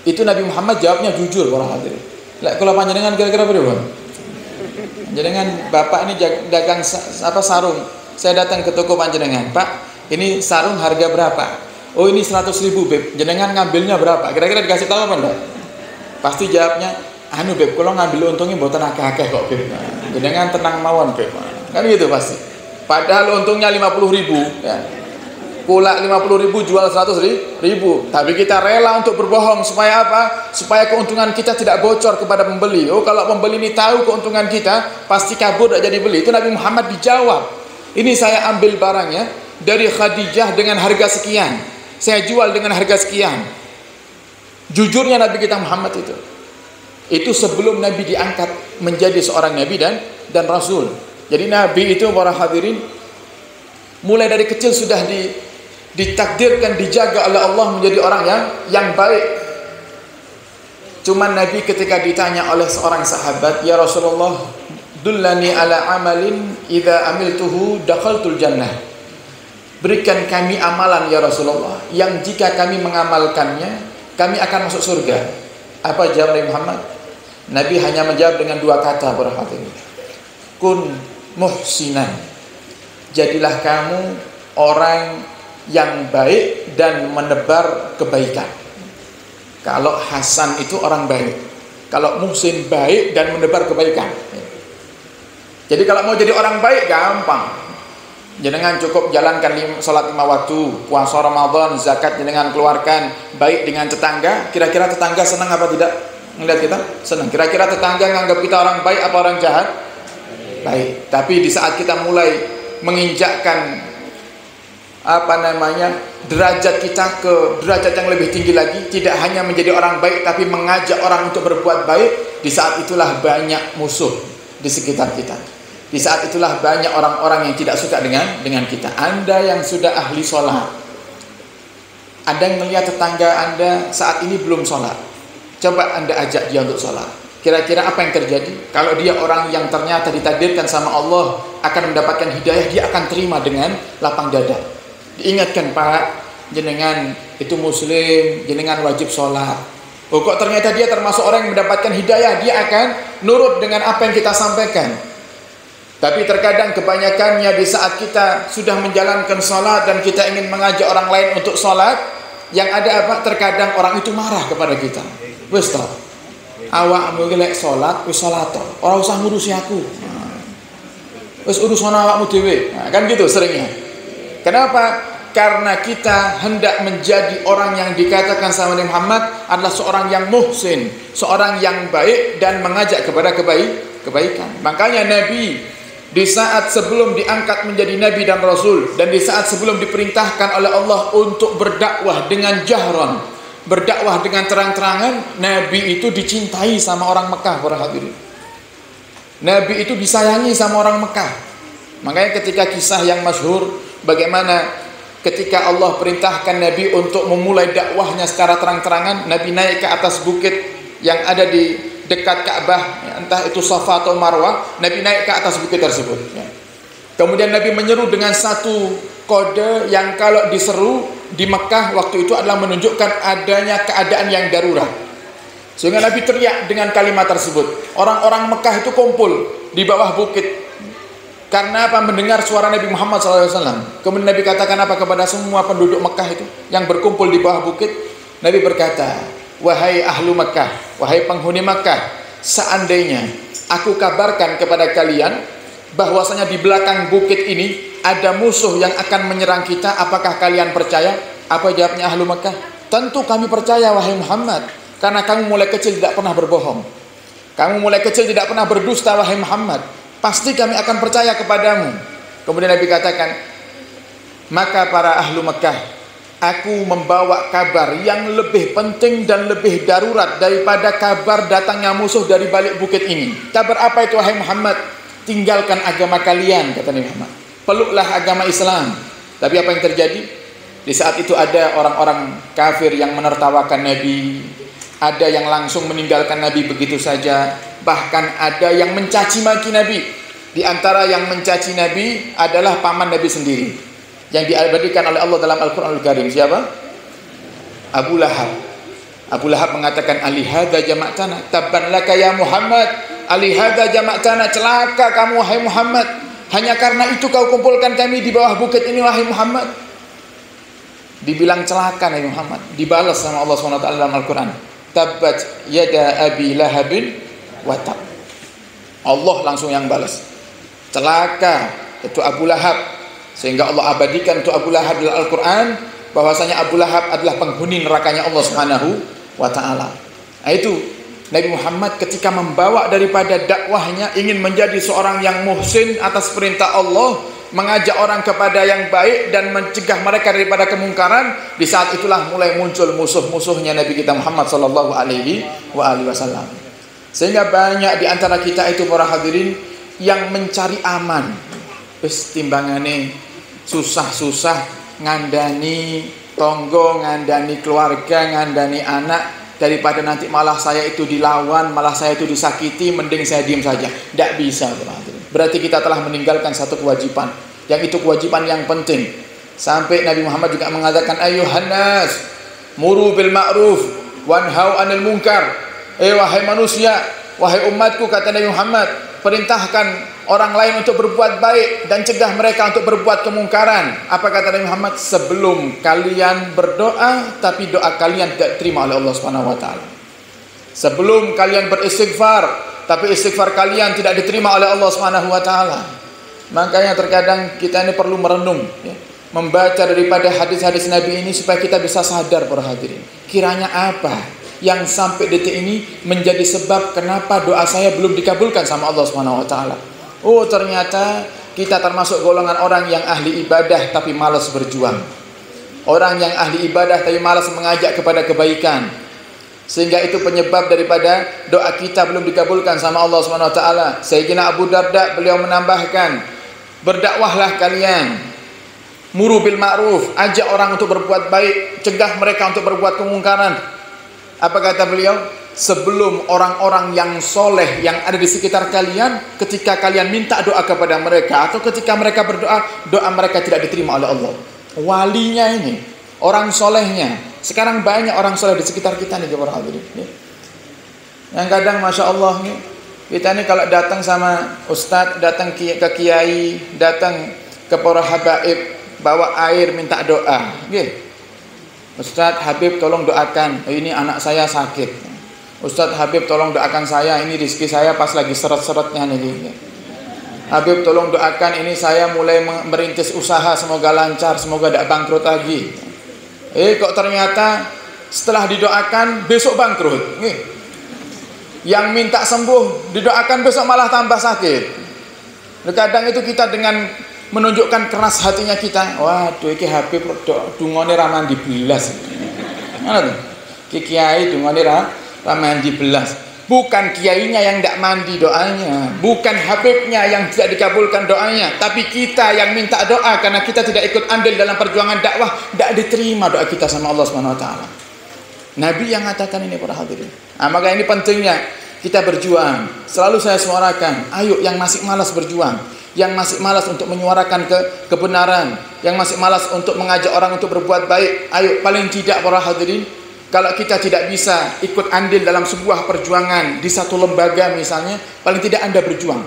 Itu Nabi Muhammad jawabnya jujur para hadirin. Lah kalau panjenengan kira-kira berapa? Jenengan bapak ini dagang sarung. Saya datang ke toko panjenengan, Pak, ini sarung harga berapa? Oh ini 100.000 Beb. Jenengan ngambilnya berapa? Kira-kira dikasih tahu apa enggak? Pasti jawabnya, anu Beb, kalau ngambil untungnya mboten akeh-akeh kok Beb. Jenengan tenang mawon Beb. Kan gitu pasti. Padahal untungnya 50.000 ya. Pula 50.000 jual 100.000, tapi kita rela untuk berbohong supaya apa? Supaya keuntungan kita tidak bocor kepada pembeli. Oh kalau pembeli ini tahu keuntungan kita, pasti kabur tidak jadi beli. Itu Nabi Muhammad dijawab. Ini saya ambil barangnya dari Khadijah dengan harga sekian, saya jual dengan harga sekian. Jujurnya Nabi kita Muhammad itu sebelum Nabi diangkat menjadi seorang Nabi dan Rasul. Jadi Nabi itu para hadirin mulai dari kecil sudah ditakdirkan, dijaga oleh Allah menjadi orang yang baik. Cuman Nabi ketika ditanya oleh seorang sahabat, ya Rasulullah, dullani ala amalin idza amiltuhu dakhaltul jannah. Berikan kami amalan ya Rasulullah yang jika kami mengamalkannya kami akan masuk surga. Apa jawab Nabi Muhammad? Nabi hanya menjawab dengan dua kata, para hadirin. Kun muhsinan. Jadilah kamu orang yang baik dan menebar kebaikan. Kalau Hasan itu orang baik, kalau Muhsin baik dan menebar kebaikan. Jadi kalau mau jadi orang baik gampang. Jenengan cukup jalankan sholat 5 waktu, puasa Ramadan, zakat jenengan keluarkan, baik dengan tetangga. Kira-kira tetangga senang apa tidak? Ngelihat kita senang. Kira-kira tetangga nganggap kita orang baik apa orang jahat? Baik. Tapi di saat kita mulai menginjakkan derajat kita ke derajat yang lebih tinggi lagi, tidak hanya menjadi orang baik tapi mengajak orang untuk berbuat baik, di saat itulah banyak musuh di sekitar kita. Di saat itulah banyak orang-orang yang tidak suka dengan kita. Anda yang sudah ahli sholat, Anda yang melihat tetangga Anda saat ini belum sholat, coba Anda ajak dia untuk sholat. Kira-kira apa yang terjadi? Kalau dia orang yang ternyata ditakdirkan sama Allah akan mendapatkan hidayah, dia akan terima dengan lapang dada. Diingatkan, Pak, jenengan itu muslim, jenengan wajib sholat. Oh kok ternyata dia termasuk orang yang mendapatkan hidayah, dia akan nurut dengan apa yang kita sampaikan. Tapi terkadang kebanyakannya di saat kita sudah menjalankan sholat dan kita ingin mengajak orang lain untuk sholat, yang ada apa? Terkadang orang itu marah kepada kita. Wes toh, awakmu lek sholat, wes sholat toh, orang usah ngurusi aku. Wes urusan awakmu dhewe. Nah, kan gitu seringnya. Kenapa? Karena kita hendak menjadi orang yang dikatakan sama Nabi Muhammad adalah seorang yang muhsin, seorang yang baik dan mengajak kepada kebaikan. Makanya Nabi di saat sebelum diangkat menjadi Nabi dan Rasul, dan di saat sebelum diperintahkan oleh Allah untuk berdakwah dengan jahran, berdakwah dengan terang-terangan, Nabi itu dicintai sama orang Mekah, para hadirin. Nabi itu disayangi sama orang Mekah. Makanya ketika kisah yang masyhur bagaimana ketika Allah perintahkan Nabi untuk memulai dakwahnya secara terang-terangan, Nabi naik ke atas bukit yang ada di dekat Ka'bah, entah itu Safa atau Marwah. Nabi naik ke atas bukit tersebut. Kemudian Nabi menyeru dengan satu kode yang kalau diseru di Mekah waktu itu adalah menunjukkan adanya keadaan yang darurat. Sehingga Nabi teriak dengan kalimat tersebut. Orang-orang Mekah itu kumpul di bawah bukit. Karena apa? Mendengar suara Nabi Muhammad SAW. Kemudian Nabi katakan apa kepada semua penduduk Mekah itu yang berkumpul di bawah bukit? Nabi berkata, wahai ahlu Mekah, wahai penghuni Mekah, seandainya aku kabarkan kepada kalian bahwasanya di belakang bukit ini ada musuh yang akan menyerang kita, apakah kalian percaya? Apa jawabnya ahlu Mekah? Tentu kami percaya wahai Muhammad, karena kamu mulai kecil tidak pernah berbohong, kamu mulai kecil tidak pernah berdusta wahai Muhammad. Pasti kami akan percaya kepadamu. Kemudian Nabi katakan, maka para ahlu Mekah, aku membawa kabar yang lebih penting dan lebih darurat daripada kabar datangnya musuh dari balik bukit ini. Kabar apa itu wahai Muhammad? Tinggalkan agama kalian, kata Nabi Muhammad. Peluklah agama Islam. Tapi apa yang terjadi? Di saat itu ada orang-orang kafir yang menertawakan Nabi. Ada yang langsung meninggalkan Nabi begitu saja. Bahkan ada yang mencaci maki Nabi. Di antara yang mencaci Nabi adalah paman Nabi sendiri, yang diabadikan oleh Allah dalam Al-Quranul Karim. Siapa? Abu Lahab. Abu Lahab mengatakan, alihadza jama'tana tabban laka ya Muhammad, alihada jama'tana, celaka kamu wahai Muhammad, hanya karena itu kau kumpulkan kami di bawah bukit ini wahai Muhammad. Dibilang celaka Nabi Muhammad, dibalas sama Allah SWT dalam Al-Quran, tabbat yada abi lahabin wa tab. Allah langsung yang balas, celaka itu Abu Lahab. Sehingga Allah abadikan untuk Abu Lahab dalam Al-Quran, bahwasanya Abu Lahab adalah penghuni nerakanya Allah Subhanahu wa ta'ala. Nah, itu Nabi Muhammad ketika membawa daripada dakwahnya ingin menjadi seorang yang muhsin atas perintah Allah, mengajak orang kepada yang baik dan mencegah mereka daripada kemungkaran. Di saat itulah mulai muncul musuh-musuhnya Nabi kita Muhammad sallallahu alaihi wasallam. Sehingga banyak di antara kita itu para hadirin yang mencari aman. Wis timbangane susah-susah ngandani tonggo, ngandani keluarga, ngandani anak, daripada nanti malah saya itu dilawan, malah saya itu disakiti, mending saya diam saja. Tidak bisa. Berarti kita telah meninggalkan satu kewajiban, yang itu kewajiban yang penting. Sampai Nabi Muhammad juga mengatakan, ayuhan nas muru bil ma'ruf wanhau anil munkar. Wahai manusia, wahai umatku, kata Nabi Muhammad, perintahkan orang lain untuk berbuat baik dan cegah mereka untuk berbuat kemungkaran. Apa kata Nabi Muhammad? Sebelum kalian berdoa, tapi doa kalian tidak terima oleh Allah Subhanahu wa taala. Sebelum kalian beristighfar, tapi istighfar kalian tidak diterima oleh Allah Subhanahu wa taala. Makanya terkadang kita ini perlu merenung, ya, membaca daripada hadis-hadis Nabi ini supaya kita bisa sadar para hadirin. Kiranya apa yang sampai detik ini menjadi sebab kenapa doa saya belum dikabulkan sama Allah Subhanahu wa taala. Oh, ternyata kita termasuk golongan orang yang ahli ibadah tapi malas berjuang. Orang yang ahli ibadah tapi malas mengajak kepada kebaikan. Sehingga itu penyebab daripada doa kita belum dikabulkan sama Allah Subhanahu wa taala. Sayyidina Abu Darda beliau menambahkan, berdakwahlah kalian, muru bil ma'ruf, ajak orang untuk berbuat baik, cegah mereka untuk berbuat kemungkaran. Apa kata beliau? Sebelum orang-orang yang soleh yang ada di sekitar kalian, ketika kalian minta doa kepada mereka atau ketika mereka berdoa, doa mereka tidak diterima oleh Allah. Walinya ini, orang solehnya. Sekarang banyak orang soleh di sekitar kita nih, para hadirin. Yang kadang masya Allah nih, kita nih kalau datang sama ustadz, datang ke kiai, datang ke para habaib, bawa air minta doa. Ustadz Habib tolong doakan, ini anak saya sakit. Ustadz Habib tolong doakan saya, ini rezeki saya pas lagi seret-seretnya nih. Habib tolong doakan, ini saya mulai merintis usaha, semoga lancar, semoga tidak bangkrut lagi. Kok ternyata setelah didoakan besok bangkrut. Yang minta sembuh didoakan besok malah tambah sakit. Kadang itu kita dengan menunjukkan keras hatinya kita, waduh iki Habib dungane ra mandi belas. Ngono to. Ki kiai dungane ra mandi belas. Bukan kiainya yang tidak mandi doanya, bukan Habibnya yang tidak dikabulkan doanya, tapi kita yang minta doa karena kita tidak ikut andil dalam perjuangan dakwah, tidak diterima doa kita sama Allah Subhanahu wa taala. Nabi yang mengatakan ini para hadirin. Maka ini pentingnya kita berjuang. Selalu saya suarakan, ayo yang masih malas berjuang, yang masih malas untuk menyuarakan kebenaran, yang masih malas untuk mengajak orang untuk berbuat baik, ayo paling tidak para hadirin, kalau kita tidak bisa ikut andil dalam sebuah perjuangan di satu lembaga misalnya, paling tidak Anda berjuang.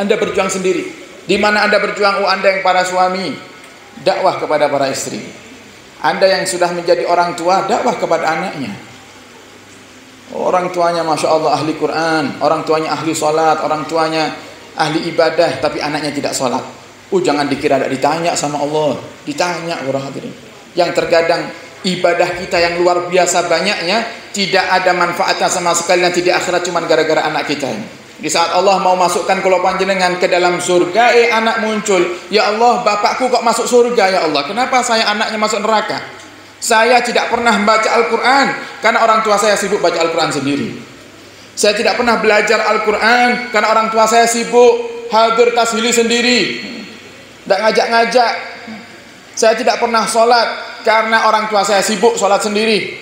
Anda berjuang sendiri. Di mana Anda berjuang? Anda yang para suami, dakwah kepada para istri. Anda yang sudah menjadi orang tua, dakwah kepada anaknya. Orang tuanya Masya Allah ahli Quran, orang tuanya ahli sholat, orang tuanya ahli ibadah, tapi anaknya tidak sholat. Jangan dikira tidak ditanya sama Allah. Ditanya orang hadirin. Yang terkadang ibadah kita yang luar biasa banyaknya tidak ada manfaatnya sama sekali nanti di akhirat, cuma gara-gara anak kita ini. Di saat Allah mau masukkan kula panjenengan ke dalam surga, anak muncul, ya Allah bapakku kok masuk surga ya Allah, kenapa saya anaknya masuk neraka? Saya tidak pernah membaca Al-Quran karena orang tua saya sibuk baca Al-Quran sendiri. Saya tidak pernah belajar Al-Quran karena orang tua saya sibuk hadir tashili sendiri, tidak ngajak-ngajak. Saya tidak pernah sholat karena orang tua saya sibuk sholat sendiri.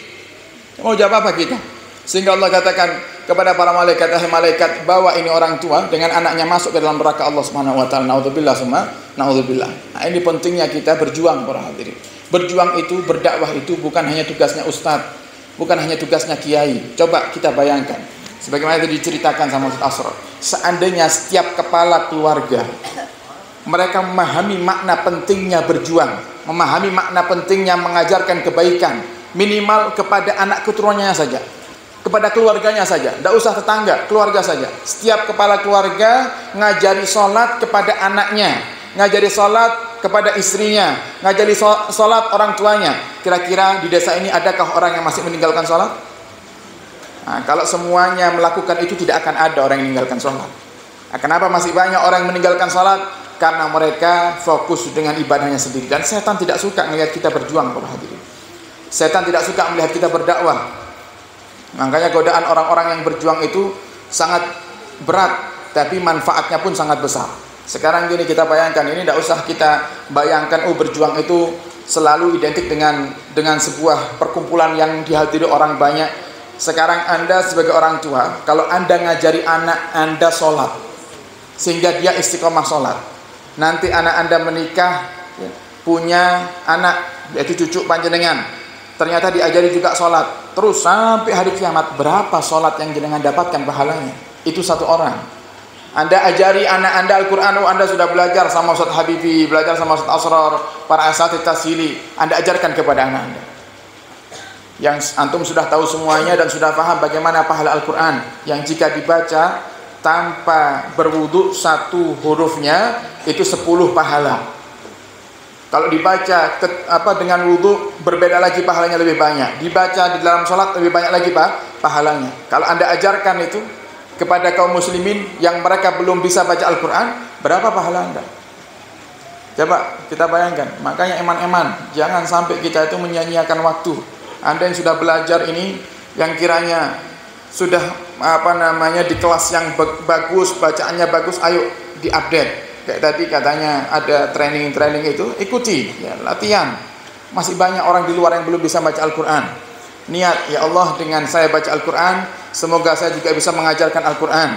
Mau jawab apa kita? Sehingga Allah katakan kepada para malaikat, malaikat bawa ini orang tua dengan anaknya masuk ke dalam neraka Allah Subhanahu wa taala. Naudzubillah summa naudzubillah. Nah, ini pentingnya kita berjuang para hadirin. Berjuang itu, berdakwah itu bukan hanya tugasnya ustadz, bukan hanya tugasnya kiai. Coba kita bayangkan, Sebagaimana tadi diceritakan sama Ustaz Asrar, seandainya setiap kepala keluarga mereka memahami makna pentingnya berjuang, memahami makna pentingnya mengajarkan kebaikan, minimal kepada anak keturunannya saja, kepada keluarganya saja, tidak usah tetangga, keluarga saja. Setiap kepala keluarga ngajari sholat kepada anaknya, ngajari sholat kepada istrinya, ngajari sholat orang tuanya. Kira-kira di desa ini adakah orang yang masih meninggalkan sholat? Nah, kalau semuanya melakukan itu, tidak akan ada orang yang meninggalkan sholat. Nah, kenapa masih banyak orang yang meninggalkan sholat? Karena mereka fokus dengan ibadahnya sendiri. Dan setan tidak suka melihat kita berjuang, para hadirin. Setan tidak suka melihat kita berdakwah. Makanya godaan orang-orang yang berjuang itu sangat berat, tapi manfaatnya pun sangat besar. Sekarang gini, kita bayangkan, ini tidak usah kita bayangkan berjuang itu selalu identik dengan sebuah perkumpulan yang dihadiri orang banyak. Sekarang Anda sebagai orang tua, kalau Anda ngajari anak Anda sholat sehingga dia istiqomah sholat, nanti anak Anda menikah, punya anak, yaitu cucu panjenengan, ternyata diajari juga sholat terus sampai hari kiamat, berapa sholat yang jenengan dapatkan pahalanya? Itu satu orang. Anda ajari anak Anda Al-Quran, Anda sudah belajar sama Ustaz Habibi, belajar sama Ustaz Asrar, para asatidz tashili, Anda ajarkan kepada anak Anda. Yang antum sudah tahu semuanya dan sudah paham bagaimana pahala Al-Quran, yang jika dibaca tanpa berwudu satu hurufnya itu 10 pahala. Kalau dibaca dengan wudu berbeda lagi, pahalanya lebih banyak. Dibaca di dalam sholat lebih banyak lagi pahalanya. Kalau Anda ajarkan itu kepada kaum muslimin yang mereka belum bisa baca Al-Quran, berapa pahala Anda? Coba kita bayangkan. Makanya eman-eman, jangan sampai kita itu menyia-nyiakan waktu. Anda yang sudah belajar ini, yang kiranya sudah di kelas yang bagus, bacaannya bagus, ayo diupdate. Kayak tadi katanya ada training itu, ikuti ya, latihan. Masih banyak orang di luar yang belum bisa baca Al-Quran. Niat, ya Allah, dengan saya baca Al-Quran, semoga saya juga bisa mengajarkan Al-Quran.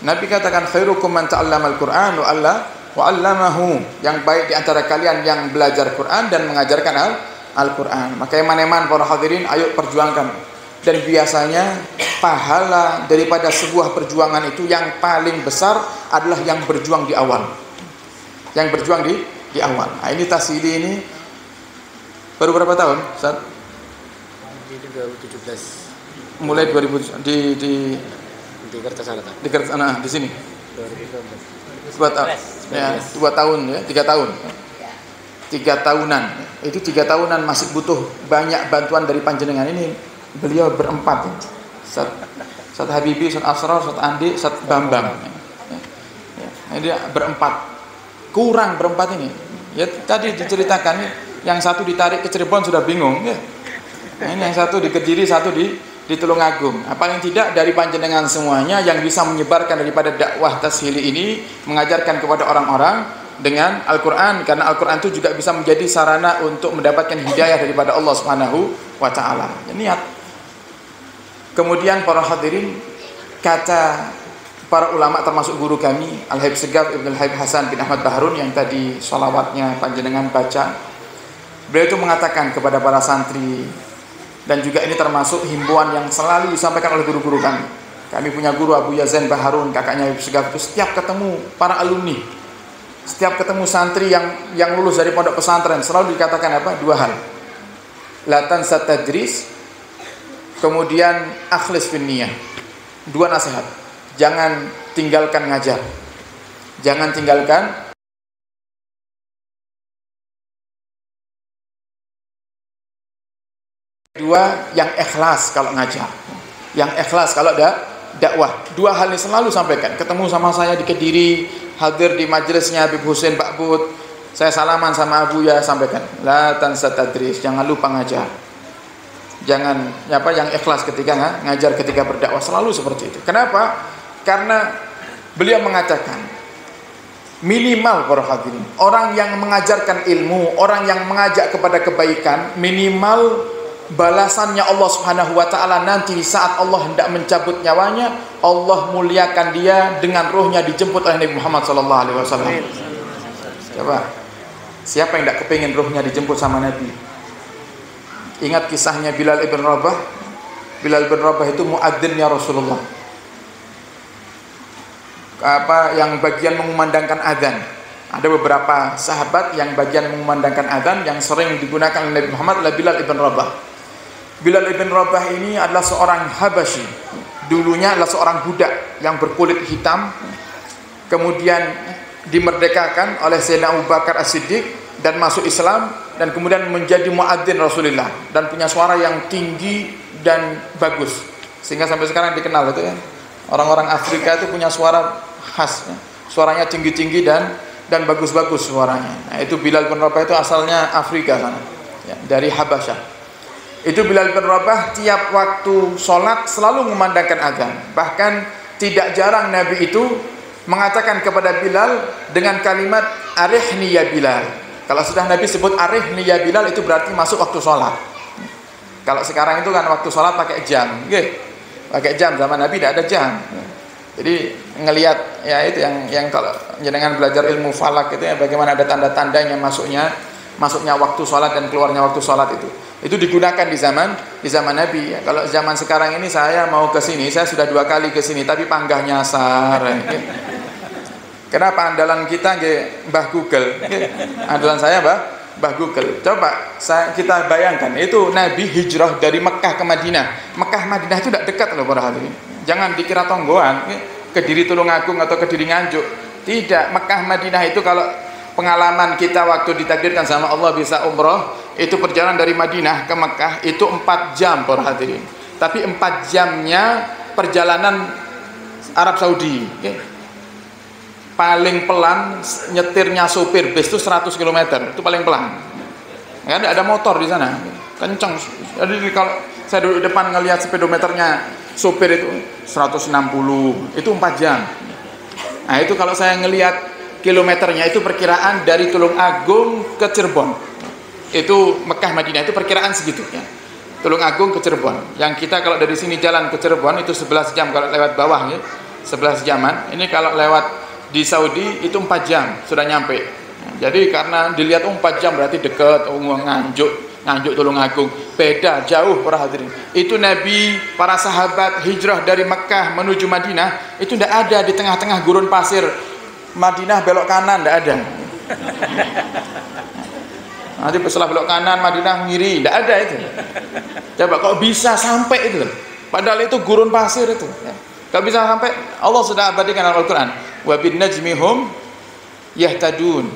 Nabi katakan, khairukum man ta'allama Al-Quran wa 'allamahu. Yang baik di antara kalian yang belajar Quran dan mengajarkan Al-Quran. Maka eman-eman para hadirin, ayo perjuangkan. Dan biasanya pahala daripada sebuah perjuangan itu yang paling besar adalah yang berjuang di awal. Yang berjuang di awal. Nah, ini Tashili ini baru berapa tahun? Ustaz? Di 2017. Mulai 2000 di Kertasarata. Di Kertasarata, di sini. 2012. 2 tahun. Ya, 2 tahun ya, 3 tahun. 3 tahunan. Itu 3 tahunan masih butuh banyak bantuan dari panjenengan ini. Beliau berempat ya. Ustaz Habibi, Ustaz Asrar, Ustaz Andi, Ustaz Bambang. Ya, dia berempat. Kurang berempat ini. Ya tadi diceritakan, yang satu ditarik ke Cirebon sudah bingung ya. Ini yang satu di Kediri, satu di Tulungagung. Paling tidak dari panjenengan semuanya yang bisa menyebarkan daripada dakwah Tashili ini, mengajarkan kepada orang-orang dengan Al-Quran, karena Al-Quran itu juga bisa menjadi sarana untuk mendapatkan hidayah daripada Allah Subhanahu wa Ta'ala. Ya, niat. Kemudian para hadirin, kata para ulama termasuk guru kami Al-Habib Segaf Ibn Al-Habib Hasan bin Ahmad Baharun yang tadi sholawatnya panjenengan baca, beliau itu mengatakan kepada para santri, dan juga ini termasuk himbauan yang selalu disampaikan oleh guru-guru kami. Kami punya guru Abu Yazan Baharun, kakaknya Habib Segaf, itu setiap ketemu para alumni, setiap ketemu santri yang lulus dari pondok pesantren, selalu dikatakan apa? 2 hal. La tansa tadris, kemudian akhlis fin niyah. 2 nasihat. Jangan tinggalkan ngajar. Jangan tinggalkan kedua, yang ikhlas kalau ngajar. Yang ikhlas kalau dakwah. 2 hal ini selalu sampaikan. Ketemu sama saya di Kediri, hadir di majelisnya Habib Husain Pak Bud, saya salaman sama Abu ya, sampaikan la tansa tadris, jangan lupa ngajar. Jangan yang ikhlas ketika ngajar, ketika berdakwah, selalu seperti itu. Kenapa? Karena beliau mengatakan minimal para hadirin, orang yang mengajarkan ilmu, orang yang mengajak kepada kebaikan, minimal balasannya Allah Subhanahu wa Ta'ala nanti saat Allah hendak mencabut nyawanya, Allah muliakan dia dengan ruhnya dijemput oleh Nabi Muhammad SAW. Coba, siapa yang tidak kepingin ruhnya dijemput sama Nabi? Ingat kisahnya Bilal ibn Rabah. Bilal ibn Rabah itu muadzzinnya Rasulullah. yang bagian mengumandangkan adzan. Ada beberapa sahabat yang bagian mengumandangkan adzan yang sering digunakan oleh Nabi Muhammad adalah Bilal ibn Rabah. Bilal ibn Rabah ini adalah seorang Habasyi. Dulunya adalah seorang budak yang berkulit hitam, kemudian dimerdekakan oleh Sayyidina Abu Bakar As-Siddiq dan masuk Islam, dan kemudian menjadi muadzin Rasulullah dan punya suara yang tinggi dan bagus, sehingga sampai sekarang dikenal itu ya. Orang-orang Afrika itu punya suara khas ya. Suaranya tinggi-tinggi dan bagus-bagus suaranya. Nah, itu Bilal bin Rabah itu asalnya Afrika sana ya, dari Habasyah. Itu Bilal bin Rabah tiap waktu sholat selalu memandangkan azan. Bahkan tidak jarang Nabi itu mengatakan kepada Bilal dengan kalimat arihni ya Bilal. Kalau sudah Nabi sebut arihni ya Bilal, itu berarti masuk waktu sholat. Kalau sekarang itu kan waktu sholat pakai jam, pakai jam. Zaman Nabi tidak ada jam. Jadi ngelihat ya itu yang kalau jenengan belajar ilmu falak itu ya, bagaimana ada tanda-tandanya masuknya waktu sholat dan keluarnya waktu sholat itu digunakan di zaman Nabi ya. Kalau zaman sekarang ini saya mau ke sini, saya sudah 2 kali ke sini tapi panggah nyasar. Kenapa? Andalan kita Mbah Google. Andalan saya Mbah Google. Coba kita bayangkan, itu Nabi hijrah dari Mekah ke Madinah. Mekah Madinah itu tidak dekat loh para hadirin. Jangan dikira tonggoan, Kediri Tulungagung atau Kediri Nganjuk. Tidak, Mekah Madinah itu kalau pengalaman kita waktu ditakdirkan sama Allah bisa umroh, itu perjalanan dari Madinah ke Mekah itu 4 jam para hadirin. Tapi 4 jamnya perjalanan Arab Saudi. Paling pelan nyetirnya sopir bis itu 100 km, itu paling pelan. Ya, ada motor di sana, kenceng. Jadi kalau saya duduk depan ngelihat speedometernya sopir itu 160, itu 4 jam. Nah itu kalau saya ngelihat kilometernya itu perkiraan dari Tulungagung ke Cirebon. Itu Mekah Madinah itu perkiraan segitu ya. Tulungagung ke Cirebon. Yang kita kalau dari sini jalan ke Cirebon itu 11 jam kalau lewat bawah ya. 11 jaman. Ini kalau lewat di Saudi itu 4 jam sudah nyampe. Jadi karena dilihat 4 jam berarti dekat, Nganjuk Tulungagung. Beda jauh para hadirin. Itu Nabi, para sahabat hijrah dari Mekah menuju Madinah itu tidak ada di tengah-tengah gurun pasir. Madinah belok kanan tidak ada. Nanti setelah belok kanan Madinah ngiri, tidak ada itu. Coba kok bisa sampai itu? Padahal itu gurun pasir itu. Kalau bisa sampai, Allah sudah abadikan dalam Al-Quran. Wa bin najmihum yahtadun.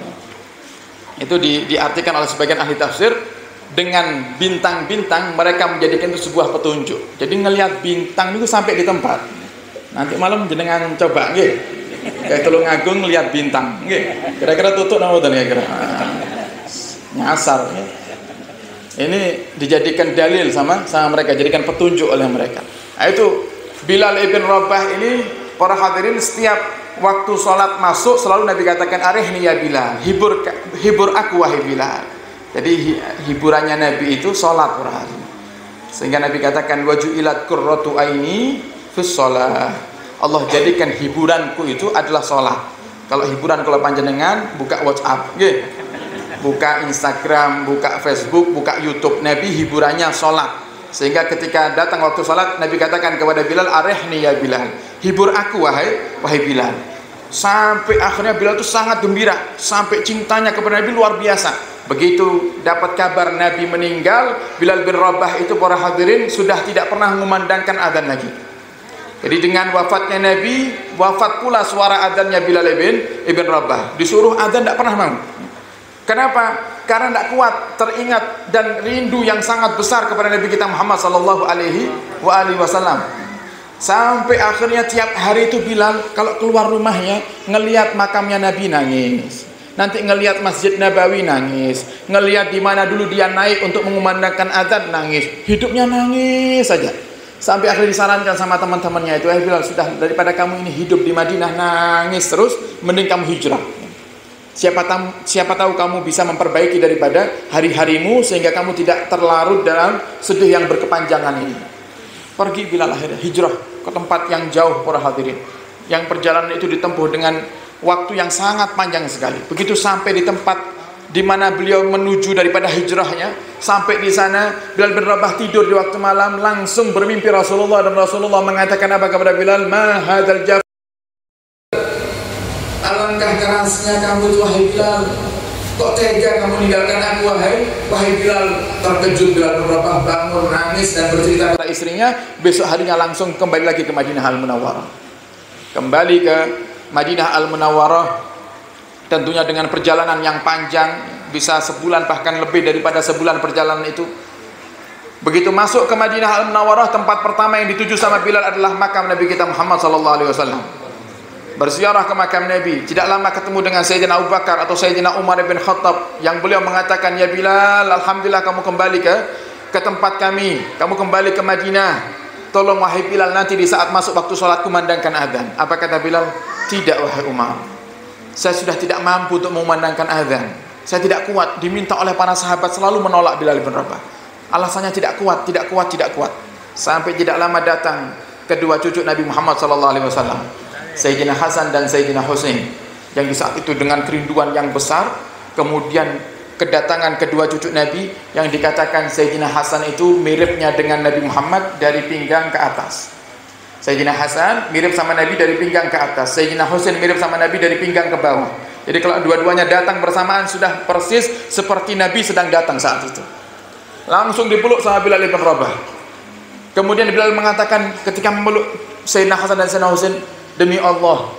Itu diartikan oleh sebagian ahli tafsir, dengan bintang-bintang mereka menjadikan itu sebuah petunjuk. Jadi ngelihat bintang itu sampai di tempat. Nanti malam jenengan coba, kayak Tulungagung lihat bintang, kira-kira tutup nama ya kira nyasar. Ini dijadikan dalil sama mereka, jadikan petunjuk oleh mereka. Nah, itu Bilal ibn Rabah ini para hadirin setiap waktu sholat masuk selalu Nabi katakan arihni ya Bilal, hibur aku wahai Bilal. Jadi hiburannya Nabi itu sholat para hadirin. Sehingga Nabi katakan waju'ilat qurratu aini fis shalah. Allah jadikan hiburanku itu adalah sholat. Kalau hiburan kalau panjenengan buka WhatsApp, buka Instagram, buka Facebook, buka YouTube. Nabi hiburannya sholat. Sehingga ketika datang waktu sholat, Nabi katakan kepada Bilal, arihni ya Bilal, hibur aku wahai Bilal. Sampai akhirnya Bilal itu sangat gembira, sampai cintanya kepada Nabi luar biasa. Begitu dapat kabar Nabi meninggal, Bilal bin Rabah itu para hadirin sudah tidak pernah memandangkan adzan lagi. Jadi dengan wafatnya Nabi, wafat pula suara adzannya Bilal ibn Rabah. Disuruh adzan tidak pernah mau. Kenapa? Karena tidak kuat teringat dan rindu yang sangat besar kepada Nabi kita Muhammad sallallahu alaihi wasallam. Sampai akhirnya tiap hari itu Bilal kalau keluar rumahnya ngelihat makamnya Nabi nangis. Nanti ngelihat Masjid Nabawi nangis, ngelihat di mana dulu dia naik untuk mengumandangkan adzan nangis. Hidupnya nangis saja. Sampai akhirnya disarankan sama teman-temannya itu, Bilal, sudah daripada kamu ini hidup di Madinah nangis terus, mending kamu hijrah. Siapa tahu kamu bisa memperbaiki daripada hari-harimu sehingga kamu tidak terlarut dalam sedih yang berkepanjangan ini. Pergi Bilal akhirnya hijrah ke tempat yang jauh para hadirin. Yang perjalanan itu ditempuh dengan waktu yang sangat panjang sekali. Begitu sampai di tempat di mana beliau menuju daripada hijrahnya, sampai di sana Bilal bin Rabah tidur di waktu malam, langsung bermimpi Rasulullah, dan Rasulullah mengatakan apa kepada Bilal? Ma hadzal jabal Alangkah kerasnya kamu itu wahai Bilal. Kok tega kamu meninggalkan aku wahai Bilal. Terkejut Bilal bin Rabah, bangun nangis dan bercerita kepada istrinya. Besok harinya langsung kembali lagi ke Madinah Al-Munawwarah. Kembali ke Madinah Al-Munawwarah, tentunya dengan perjalanan yang panjang, bisa sebulan bahkan lebih daripada sebulan perjalanan itu. Begitu masuk ke Madinah Al-Munawwarah, tempat pertama yang dituju sama Bilal adalah makam Nabi kita Muhammad SAW. Berziarah ke makam Nabi. Tidak lama ketemu dengan Sayyidina Abu Bakar atau Sayyidina Umar bin Khattab, yang beliau mengatakan, ya Bilal, alhamdulillah kamu kembali ke tempat kami, kamu kembali ke Madinah. Tolong wahai Bilal, nanti di saat masuk waktu sholat kumandangkan azan. Apa kata Bilal? Tidak wahai Umar, saya sudah tidak mampu untuk memandangkan azan. Saya tidak kuat. Diminta oleh para sahabat selalu menolak Bilal bin Rabah. Alasannya tidak kuat. Sampai tidak lama datang kedua cucu Nabi Muhammad SAW, Sayyidina Hasan dan Sayyidina Husain, yang di saat itu dengan kerinduan yang besar. Kemudian kedatangan kedua cucu Nabi, yang dikatakan Sayyidina Hasan itu miripnya dengan Nabi Muhammad dari pinggang ke atas. Sayyidina Hasan mirip sama Nabi dari pinggang ke atas, Sayyidina Husain mirip sama Nabi dari pinggang ke bawah. Jadi kalau dua-duanya datang bersamaan, sudah persis seperti Nabi sedang datang saat itu. Langsung dipeluk sama Bilal bin Rabah. Kemudian Bilal mengatakan ketika memeluk Sayyidina Hasan dan Sayyidina Husain, demi Allah,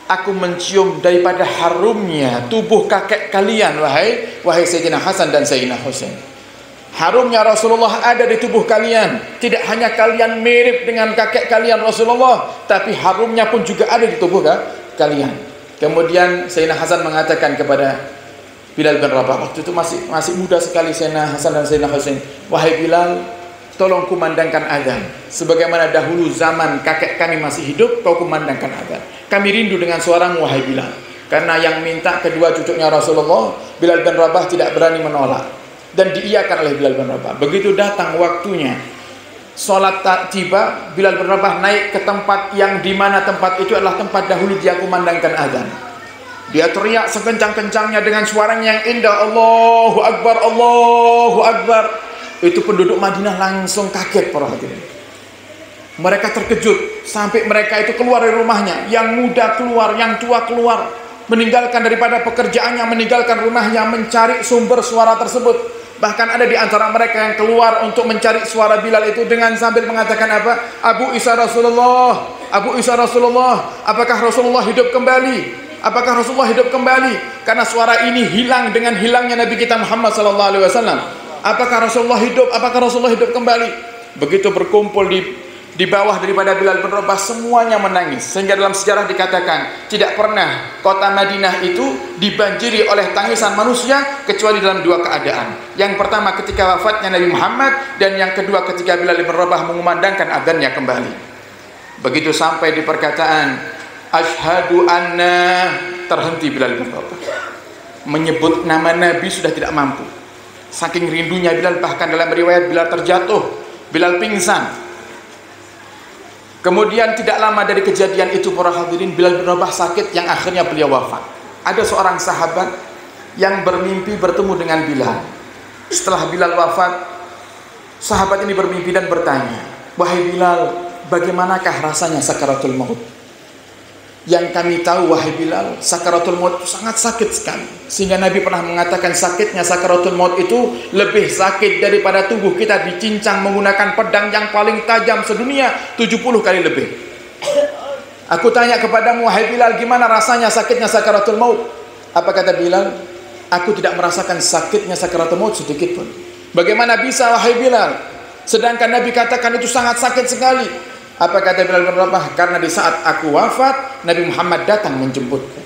aku mencium daripada harumnya tubuh kakek kalian, wahai Sayyidina Hasan dan Sayyidina Husain. Harumnya Rasulullah ada di tubuh kalian. Tidak hanya kalian mirip dengan kakek kalian Rasulullah, tapi harumnya pun juga ada di tubuh kalian. Kemudian Sayyidina Hasan mengatakan kepada Bilal bin Rabah, waktu itu masih muda sekali Sayyidina Hasan dan Sayyidina Husain, wahai Bilal, tolong kumandangkan azan sebagaimana dahulu zaman kakek kami masih hidup, kau kumandangkan azan. Kami rindu dengan suaramu wahai Bilal. Karena yang minta kedua cucunya Rasulullah, Bilal bin Rabah tidak berani menolak dan diiyakan oleh Bilal bin Rabah. Begitu datang waktunya sholat tiba, Bilal bin Rabah naik ke tempat yang dimana tempat itu adalah tempat dahulu dia kumandangkan azan. Dia teriak sekencang-kencangnya dengan suaranya yang indah, Allahu Akbar, Allahu Akbar. Itu penduduk Madinah langsung kaget para hadirin. Mereka terkejut sampai mereka itu keluar dari rumahnya. Yang muda keluar, yang tua keluar, meninggalkan daripada pekerjaannya, meninggalkan rumahnya, mencari sumber suara tersebut. Bahkan ada di antara mereka yang keluar untuk mencari suara Bilal itu dengan sambil mengatakan apa? Abu Isa Rasulullah, Abu Isa Rasulullah, apakah Rasulullah hidup kembali? Apakah Rasulullah hidup kembali? Karena suara ini hilang dengan hilangnya Nabi kita Muhammad SAW. Apakah Rasulullah hidup? Apakah Rasulullah hidup kembali? Begitu berkumpul di bawah daripada Bilal bin Rabah, semuanya menangis. Sehingga dalam sejarah dikatakan tidak pernah kota Madinah itu dibanjiri oleh tangisan manusia kecuali dalam dua keadaan. Yang pertama ketika wafatnya Nabi Muhammad, dan yang kedua ketika Bilal bin Rabah mengumandangkan azannya kembali. Begitu sampai di perkataan asyhadu anna, terhenti Bilal bin Rabah. Menyebut nama Nabi sudah tidak mampu. Saking rindunya Bilal, bahkan dalam riwayat Bilal terjatuh, Bilal pingsan. Kemudian tidak lama dari kejadian itu para hadirin, Bilal bin Rabah sakit yang akhirnya beliau wafat. Ada seorang sahabat yang bermimpi bertemu dengan Bilal. Setelah Bilal wafat, sahabat ini bermimpi dan bertanya, wahai Bilal, bagaimanakah rasanya sakaratul maut? Yang kami tahu wahai Bilal, sakaratul maut itu sangat sakit sekali, sehingga Nabi pernah mengatakan sakitnya sakaratul maut itu lebih sakit daripada tubuh kita dicincang menggunakan pedang yang paling tajam sedunia 70 kali lebih. Aku tanya kepadamu wahai Bilal, gimana rasanya sakitnya sakaratul maut? Apa kata Bilal? Aku tidak merasakan sakitnya sakaratul maut sedikit pun. Bagaimana bisa wahai Bilal? Sedangkan Nabi katakan itu sangat sakit sekali. Apa kata Bilal bin Rabah? Karena di saat aku wafat, Nabi Muhammad datang menjemputku.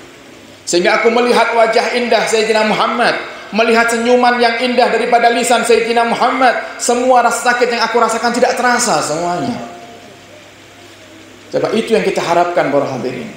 Sehingga aku melihat wajah indah Sayyidina Muhammad, melihat senyuman yang indah daripada lisan Sayyidina Muhammad. Semua rasa sakit yang aku rasakan tidak terasa semuanya. Coba itu yang kita harapkan para hadirin.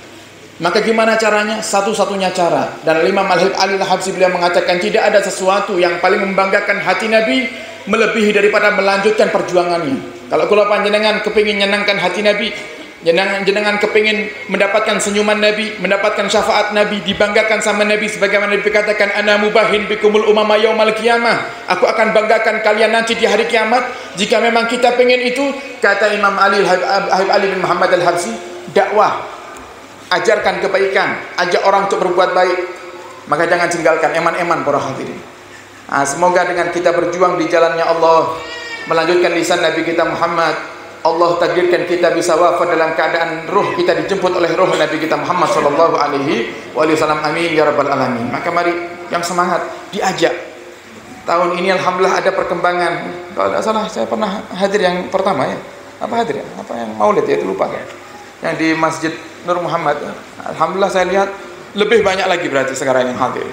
Maka gimana caranya? Satu-satunya cara. Dan Imam Al-Habib Ali Al-Habsi beliau mengatakan tidak ada sesuatu yang paling membanggakan hati Nabi melebihi daripada melanjutkan perjuangannya. Kalau kula panjenengan kepingin nyenangkan hati Nabi, jenengan kepingin mendapatkan senyuman Nabi, mendapatkan syafaat Nabi, dibanggakan sama Nabi sebagaimana Nabi katakan ana mubahin bikumul umama yaumal qiyamah, aku akan banggakan kalian nanti di hari kiamat. Jika memang kita pengen itu, kata Imam Ali Habib Ali bin Muhammad Al-Habsi, dakwah ajarkan kebaikan, ajak orang untuk berbuat baik, maka jangan tinggalkan eman-eman para hadirin. Semoga dengan kita berjuang di jalannya Allah, melanjutkan lisan Nabi kita Muhammad, Allah takdirkan kita bisa wafat dalam keadaan ruh kita dijemput oleh ruh Nabi kita Muhammad sallallahu alaihi wasallam. Amin ya rabbal alamin. Maka mari yang semangat diajak. Tahun ini alhamdulillah ada perkembangan. Kalau tidak salah saya pernah hadir yang pertama ya. Apa hadir ya? Apa yang Maulid ya, itu lupa kan. Yang di Masjid Nur Muhammad. Alhamdulillah saya lihat lebih banyak lagi berarti sekarang yang hadir.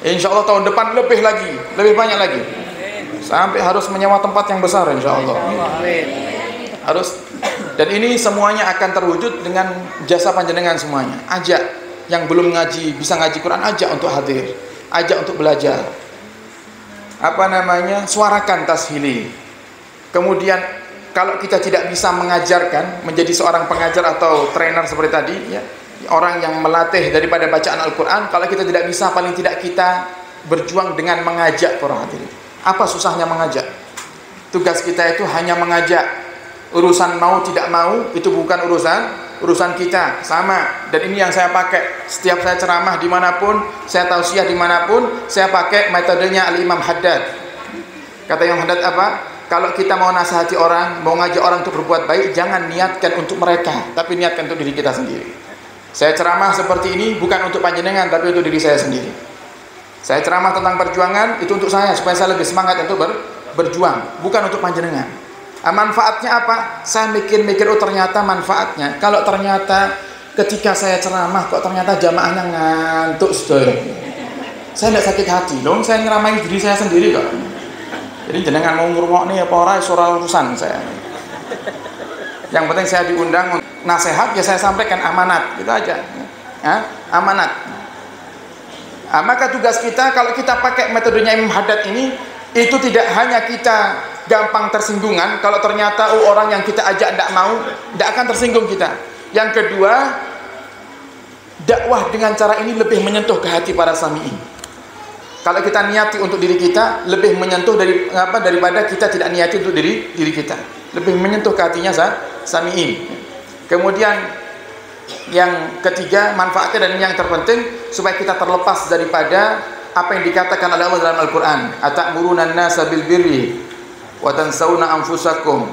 Insya Allah tahun depan lebih lagi, lebih banyak lagi. Sampai harus menyewa tempat yang besar insya Allah. Harus. Dan ini semuanya akan terwujud dengan jasa panjenengan semuanya. Ajak yang belum ngaji, bisa ngaji Quran, ajak untuk hadir, ajak untuk belajar. Suarakan tashili. Kemudian kalau kita tidak bisa mengajarkan, menjadi seorang pengajar atau trainer seperti tadi ya, orang yang melatih daripada bacaan Al-Quran, kalau kita tidak bisa, paling tidak kita berjuang dengan mengajak para hadirin. Apa susahnya mengajak? Tugas kita itu hanya mengajak. Urusan mau tidak mau itu bukan urusan kita, sama. Dan ini yang saya pakai setiap saya ceramah dimanapun, saya tausiah dimanapun, saya pakai metodenya Al-Imam Haddad. Kata Imam Haddad apa? Kalau kita mau nasihati orang, mau ngajak orang untuk berbuat baik, jangan niatkan untuk mereka, tapi niatkan untuk diri kita sendiri. Saya ceramah seperti ini bukan untuk panjenengan, tapi untuk diri saya sendiri. Saya ceramah tentang perjuangan, itu untuk saya, supaya saya lebih semangat untuk berjuang, bukan untuk panjenengan. Manfaatnya apa? Saya mikir-mikir, oh ternyata manfaatnya. Kalau ternyata ketika saya ceramah kok ternyata jamaahnya ngantuk, saudara, saya tidak sakit hati dong, saya ngeramain diri saya sendiri kok. Jadi jenengan mau ngurungokne apa ora ora urusan saya. Yang penting saya diundang nasihat, ya saya sampaikan amanat, gitu aja. Amanat. Maka tugas kita kalau kita pakai metodenya Imam Haddad ini, itu tidak hanya kita gampang tersinggungan. Kalau ternyata orang yang kita ajak tidak mau, tidak akan tersinggung kita. Yang kedua, dakwah dengan cara ini lebih menyentuh ke hati para sami'in. Kalau kita niati untuk diri kita, lebih menyentuh daripada kita tidak niati untuk diri kita. Lebih menyentuh ke hatinya sami'in. Kemudian yang ketiga, manfaatnya dan yang terpenting, supaya kita terlepas daripada apa yang dikatakan oleh Allah dalam Al-Quran. Atamuruna an-nasa bil birri wa tansawna anfusakum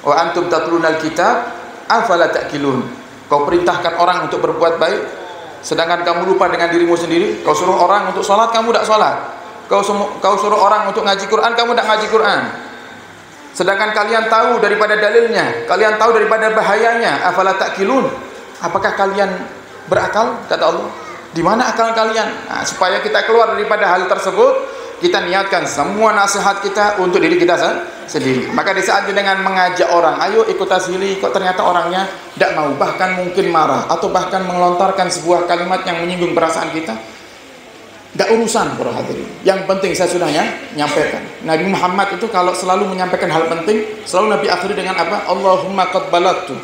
wa antum tatluna al-kitab afala ta'qilun. Kau perintahkan orang untuk berbuat baik, sedangkan kamu lupa dengan dirimu sendiri. Kau suruh orang untuk sholat, kamu tidak sholat. Kau suruh orang untuk ngaji Quran, kamu tidak ngaji Quran. Sedangkan kalian tahu daripada dalilnya, kalian tahu daripada bahayanya. Afala ta'qilun. Apakah kalian berakal? Kata Allah. Di mana akal kalian? Supaya kita keluar daripada hal tersebut, kita niatkan semua nasihat kita untuk diri kita sendiri. Maka di saat dengan mengajak orang, ayo ikut tasili, kok ternyata orangnya tidak mau, bahkan mungkin marah, atau bahkan melontarkan sebuah kalimat yang menyinggung perasaan kita, tidak urusan para hadirin. Yang penting saya sudah nyampaikan. Nabi Muhammad itu kalau selalu menyampaikan hal penting, selalu Nabi akhiri dengan apa? Allahumma qad balagtu.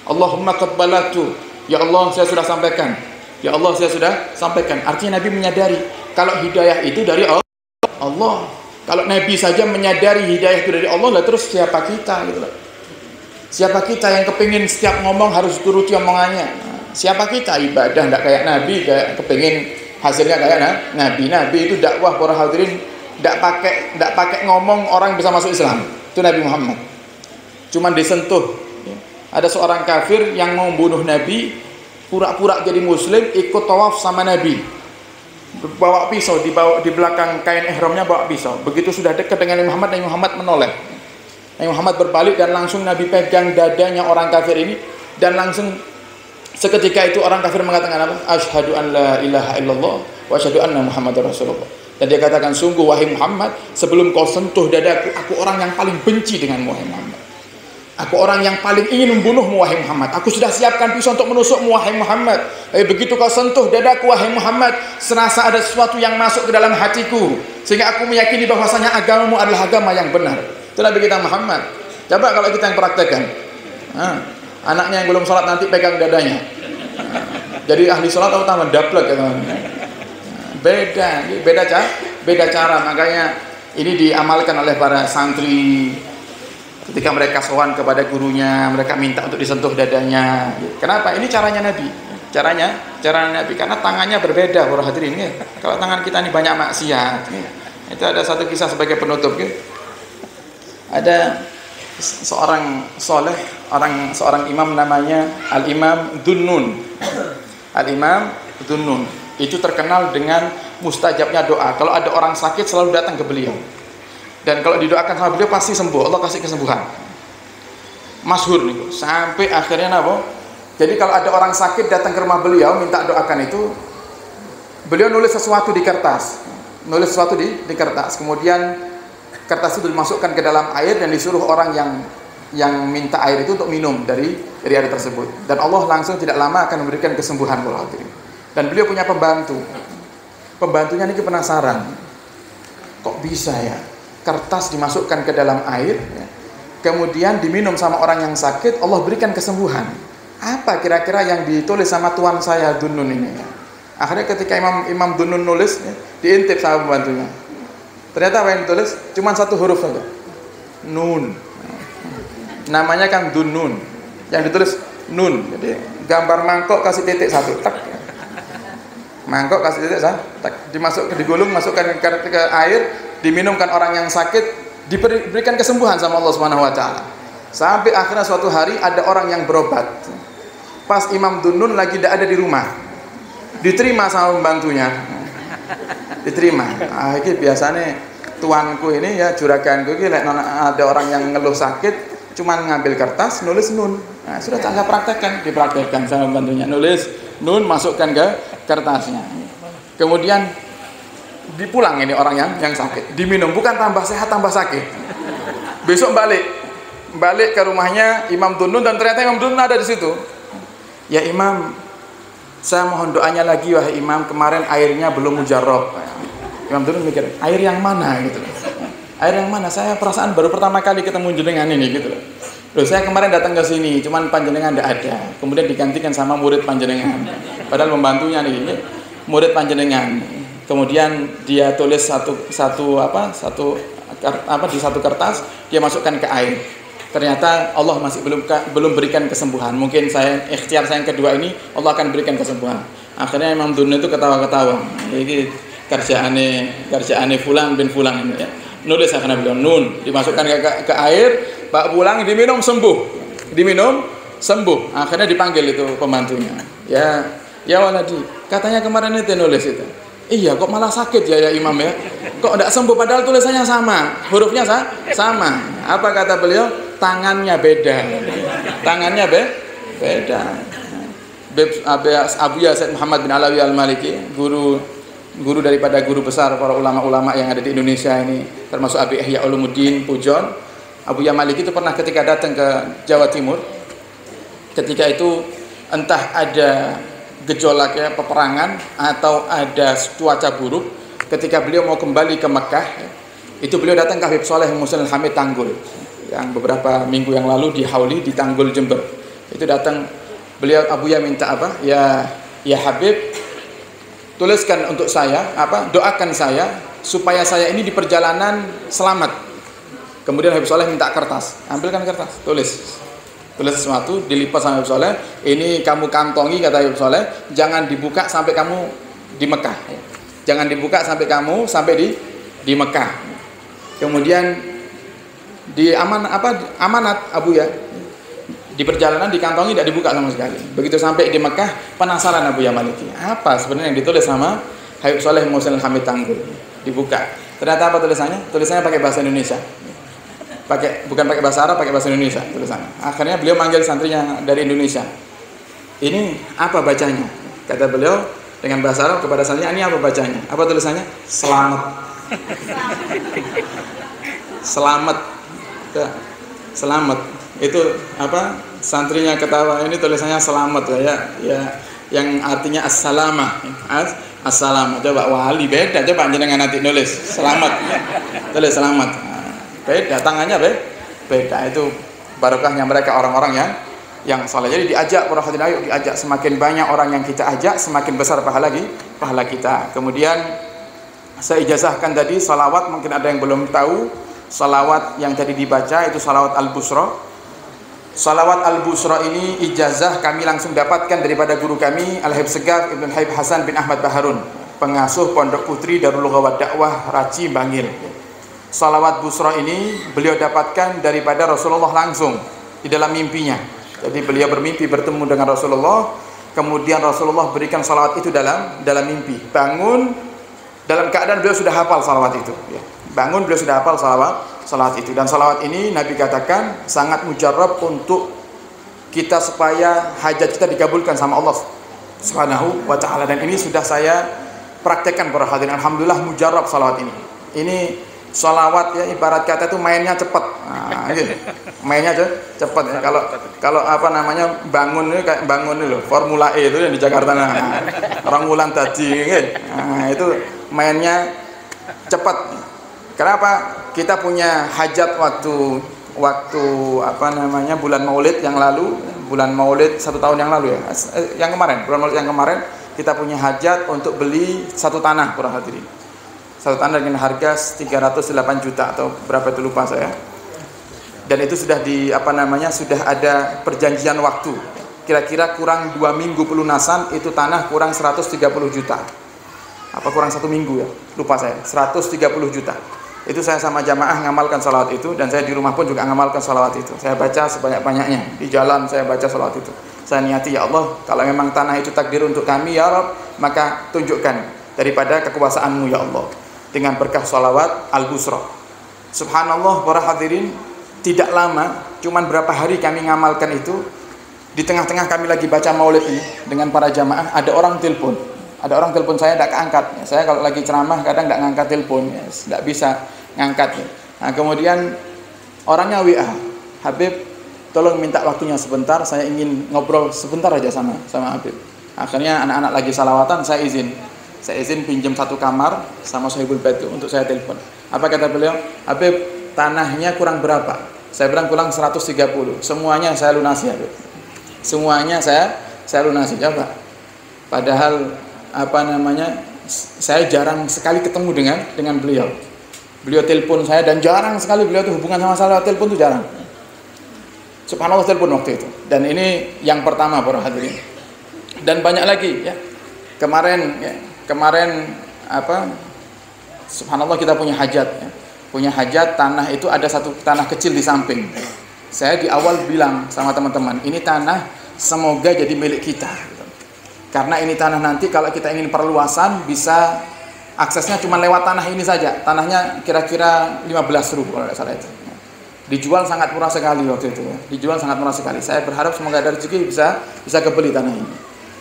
Allahumma qad balagtu. Ya Allah, saya sudah sampaikan. Ya Allah, saya sudah sampaikan. Artinya Nabi menyadari kalau hidayah itu dari Allah. Kalau Nabi saja menyadari hidayah itu dari Allah, lah terus siapa kita gitu loh. Siapa kita yang kepingin setiap ngomong harus turuti omongannya? Siapa kita ibadah tidak kayak Nabi, kayak kepingin hasilnya kayak Nabi. Nabi itu dakwah para hadirin tidak pakai ngomong orang bisa masuk Islam. Itu Nabi Muhammad. Cuman disentuh. Ada seorang kafir yang mau membunuh Nabi, pura-pura jadi muslim, ikut tawaf sama Nabi, bawa pisau, di belakang kain ihramnya bawa pisau. Begitu sudah dekat dengan Nabi Muhammad menoleh. Nabi Muhammad berbalik dan langsung Nabi pegang dadanya orang kafir ini, dan langsung seketika itu orang kafir mengatakan apa? Asyhadu an la ilaha illallah wa asyhadu anna Muhammadar Rasulullah. Dan dia katakan, sungguh wahai Muhammad, sebelum kau sentuh dadaku, aku orang yang paling benci denganmu wahai Muhammad. Aku orang yang paling ingin membunuhmu wahai Muhammad. Aku sudah siapkan pisau untuk menusukmu wahai Muhammad. Tapi begitu kau sentuh dadaku wahai Muhammad, serasa ada sesuatu yang masuk ke dalam hatiku, sehingga aku meyakini bahwasanya agamamu adalah agama yang benar. Itu Nabi kita Muhammad. Coba kalau kita yang praktekkan. Anaknya yang belum sholat nanti pegang dadanya. Jadi ahli sholat atau tambah daplek ya teman. Beda cara. Makanya ini diamalkan oleh para santri. Ketika mereka sowan kepada gurunya, mereka minta untuk disentuh dadanya. Kenapa? Ini caranya Nabi. Cara Nabi, karena tangannya berbeda para hadirin ya. Kalau tangan kita ini banyak maksiat ya. Itu ada satu kisah sebagai penutup ya. Ada seorang soleh, seorang imam namanya Al-Imam Dhunnun. Al-Imam Dhunnun itu terkenal dengan mustajabnya doa. Kalau ada orang sakit selalu datang ke beliau, dan kalau didoakan sama beliau pasti sembuh, Allah kasih kesembuhan. Masyhur nih, sampai akhirnya apa? Jadi kalau ada orang sakit datang ke rumah beliau minta doakan itu, beliau nulis sesuatu di kertas, kemudian kertas itu dimasukkan ke dalam air dan disuruh orang yang minta air itu untuk minum dari air tersebut, dan Allah langsung tidak lama akan memberikan kesembuhan. Dan beliau punya pembantunya ini penasaran, kok bisa ya kertas dimasukkan ke dalam air ya, kemudian diminum sama orang yang sakit, Allah berikan kesembuhan. Apa kira-kira yang ditulis sama tuan saya Dhunnun ini ya? Akhirnya ketika Imam Dhunnun nulis ya, diintip sama pembantunya, ternyata apa yang ditulis cuma satu huruf saja, nun. Namanya kan Dhunnun, yang ditulis nun. Jadi gambar mangkok kasih titik satu, tak. Mangkok kasih titik satu, tak. Digulung, masukkan ke air, diminumkan orang yang sakit, diberikan kesembuhan sama Allah Subhanahu wa taala. Sampai akhirnya suatu hari ada orang yang berobat. Pas Imam Dhunnun lagi tidak ada di rumah, diterima sama pembantunya. Diterima. Ini biasanya tuanku ini ya, juraganku ini ada orang yang ngeluh sakit, cuman ngambil kertas nulis nun. Nah, sudah tak dipraktekkan sama pembantunya, nulis nun, masukkan ke kertasnya. Kemudian dipulang ini orang yang sakit, diminum, bukan tambah sehat tambah sakit. Besok balik ke rumahnya Imam Dhunnun, dan ternyata Imam Dhunnun ada di situ. Ya Imam, saya mohon doanya lagi wahai Imam, kemarin airnya belum mujarrab. Imam Dhunnun mikir, air yang mana gitu. Air yang mana? Saya perasaan baru pertama kali ketemu jenengan ini gitu. Loh, saya kemarin datang ke sini, cuman panjenengan tidak ada. Kemudian digantikan sama murid panjenengan. Padahal membantunya nih, murid panjenengan. Kemudian dia tulis di satu kertas, dia masukkan ke air. Ternyata Allah masih belum berikan kesembuhan. Mungkin ikhtiar saya yang kedua ini Allah akan berikan kesembuhan. Akhirnya Imam Dhunnun itu ketawa-ketawa. Ini kerjaane fulan bin fulan ini ya. Nulis akhirnya beliau nun, dimasukkan ke air, pak pulang, diminum sembuh. Akhirnya dipanggil itu pembantunya. Ya waladi, katanya kemarin itu nulis itu. Iya, kok malah sakit ya Imam ya? Kok tidak sembuh padahal tulisannya sama, hurufnya sama. Apa kata beliau? Tangannya beda. Beda. Abuya Said Muhammad bin Alawi Al-Maliki, guru daripada guru besar para ulama-ulama yang ada di Indonesia ini, termasuk Abi Ihya Ulumuddin Pujon. Abuya Maliki itu pernah ketika datang ke Jawa Timur, ketika itu entah ada gejolak ya, peperangan atau ada cuaca buruk, ketika beliau mau kembali ke Mekah, itu beliau datang ke Habib Soleh Muhsin Al-Hamid Tanggul, yang beberapa minggu yang lalu di Hauli di Tanggul Jember. Itu datang beliau, Abuya minta apa? Ya Habib, tuliskan untuk saya doakan saya supaya saya ini di perjalanan selamat. Kemudian Habib Soleh minta kertas, ambilkan kertas, tulis sesuatu, dilipat sama Habib Soleh. Ini kamu kantongi, kata Habib Soleh, jangan dibuka sampai kamu di Mekah. Jangan dibuka sampai kamu sampai di Mekah. Kemudian amanat Abu ya, di perjalanan dikantongi, tidak dibuka sama sekali. Begitu sampai di Mekah, penasaran Abuya Maliki, apa sebenarnya yang ditulis sama Habib Soleh Muhsin Al-Hamid Tanggul. Dibuka, ternyata apa tulisannya? Tulisannya pakai bahasa Indonesia. Bukan pakai bahasa Arab, pakai bahasa Indonesia tulisannya. Akhirnya beliau manggil santrinya dari Indonesia. Ini apa bacanya? Kata beliau dengan bahasa Arab kepada santrinya, ini apa bacanya? Apa tulisannya? Selamat. Selamat. Itu apa? Santrinya ketawa, ini tulisannya selamat ya, yang artinya assalamah. Assalamah. Coba wali beda, coba jenengan nanti nulis selamat. Tulis selamat. Beda, tangannya beda. Itu barokahnya mereka orang-orang yang saleh. Jadi diajak para hadirin, ayo diajak, semakin banyak orang yang kita ajak semakin besar pahala kita. Kemudian saya ijazahkan tadi salawat, mungkin ada yang belum tahu salawat yang tadi dibaca itu salawat Al-Busra. Salawat Al-Busra ini ijazah kami langsung dapatkan daripada guru kami Al-Habib Segaf Ibn Habib Hasan bin Ahmad Baharun, pengasuh Pondok Putri Darul Lughah wa Dakwah Raci Bangil. Salawat Busra ini beliau dapatkan daripada Rasulullah langsung di dalam mimpinya. Jadi beliau bermimpi bertemu dengan Rasulullah, kemudian Rasulullah berikan salawat itu dalam mimpi. Bangun dalam keadaan beliau sudah hafal salawat itu. Bangun beliau sudah hafal salawat itu, dan salawat ini Nabi katakan sangat mujarab untuk kita supaya hajat kita dikabulkan sama Allah Subhanahu wa taala, dan ini sudah saya praktekkan para hadirin. Alhamdulillah mujarab salawat ini. Ini salawat ya ibarat kata itu mainnya cepat. Nah, gitu. Mainnya cepat ya. Kalau apa namanya bangun ini kayak bangun ini loh, Formula E itu yang di Jakarta orang ulang tadi gitu. Nah, itu mainnya cepat. Kenapa? Kita punya hajat waktu apa namanya bulan Maulid yang lalu, bulan Maulid 1 tahun yang lalu ya, yang kemarin, bulan Maulid yang kemarin kita punya hajat untuk beli satu tanah para hadirin. Satu tanah dengan harga 308 juta atau berapa itu lupa saya. Dan itu sudah sudah ada perjanjian waktu. Kira-kira kurang 2 minggu pelunasan itu tanah kurang 130 juta. Apa kurang 1 minggu ya? Lupa saya. 130 juta. Itu saya sama jamaah ngamalkan salawat itu, dan saya di rumah pun juga ngamalkan salawat itu. Saya baca sebanyak-banyaknya. Di jalan saya baca salawat itu. Saya niati, ya Allah, kalau memang tanah itu takdir untuk kami ya Rabb, maka tunjukkan daripada kekuasaanmu ya Allah dengan berkah salawat Al-Busra. Subhanallah para hadirin, tidak lama, cuman berapa hari kami ngamalkan itu. Di tengah-tengah kami lagi baca maulid ini dengan para jamaah, ada orang telepon. Ada orang telepon saya, tidak keangkat. Saya kalau lagi ceramah kadang tidak ngangkat telepon, tidak bisa ngangkat. Nah, kemudian orangnya WA, Habib, tolong minta waktunya sebentar, saya ingin ngobrol sebentar aja sama Habib. Akhirnya anak-anak lagi salawatan, saya izin pinjam satu kamar sama Sohibul Bait untuk saya telepon. Apa kata beliau? Habib, tanahnya kurang berapa? Saya bilang kurang 130. Semuanya saya lunasi, Habib. Semuanya saya lunasi. Coba. Padahal saya jarang sekali ketemu dengan beliau. Beliau telepon saya, dan jarang sekali beliau tuh hubungan sama saya, telepon tuh jarang. Subhanallah, telepon waktu itu. Dan ini yang pertama para hadirin. Dan banyak lagi ya. Kemarin subhanallah kita punya hajat ya. Punya hajat tanah itu, ada satu tanah kecil di samping. Saya di awal bilang sama teman-teman, ini tanah semoga jadi milik kita. Karena ini tanah nanti kalau kita ingin perluasan bisa aksesnya cuma lewat tanah ini saja. Tanahnya kira-kira 15.000 kalau tidak salah itu. Dijual sangat murah sekali waktu itu. Dijual sangat murah sekali. Saya berharap semoga ada rezeki bisa kebeli tanah ini.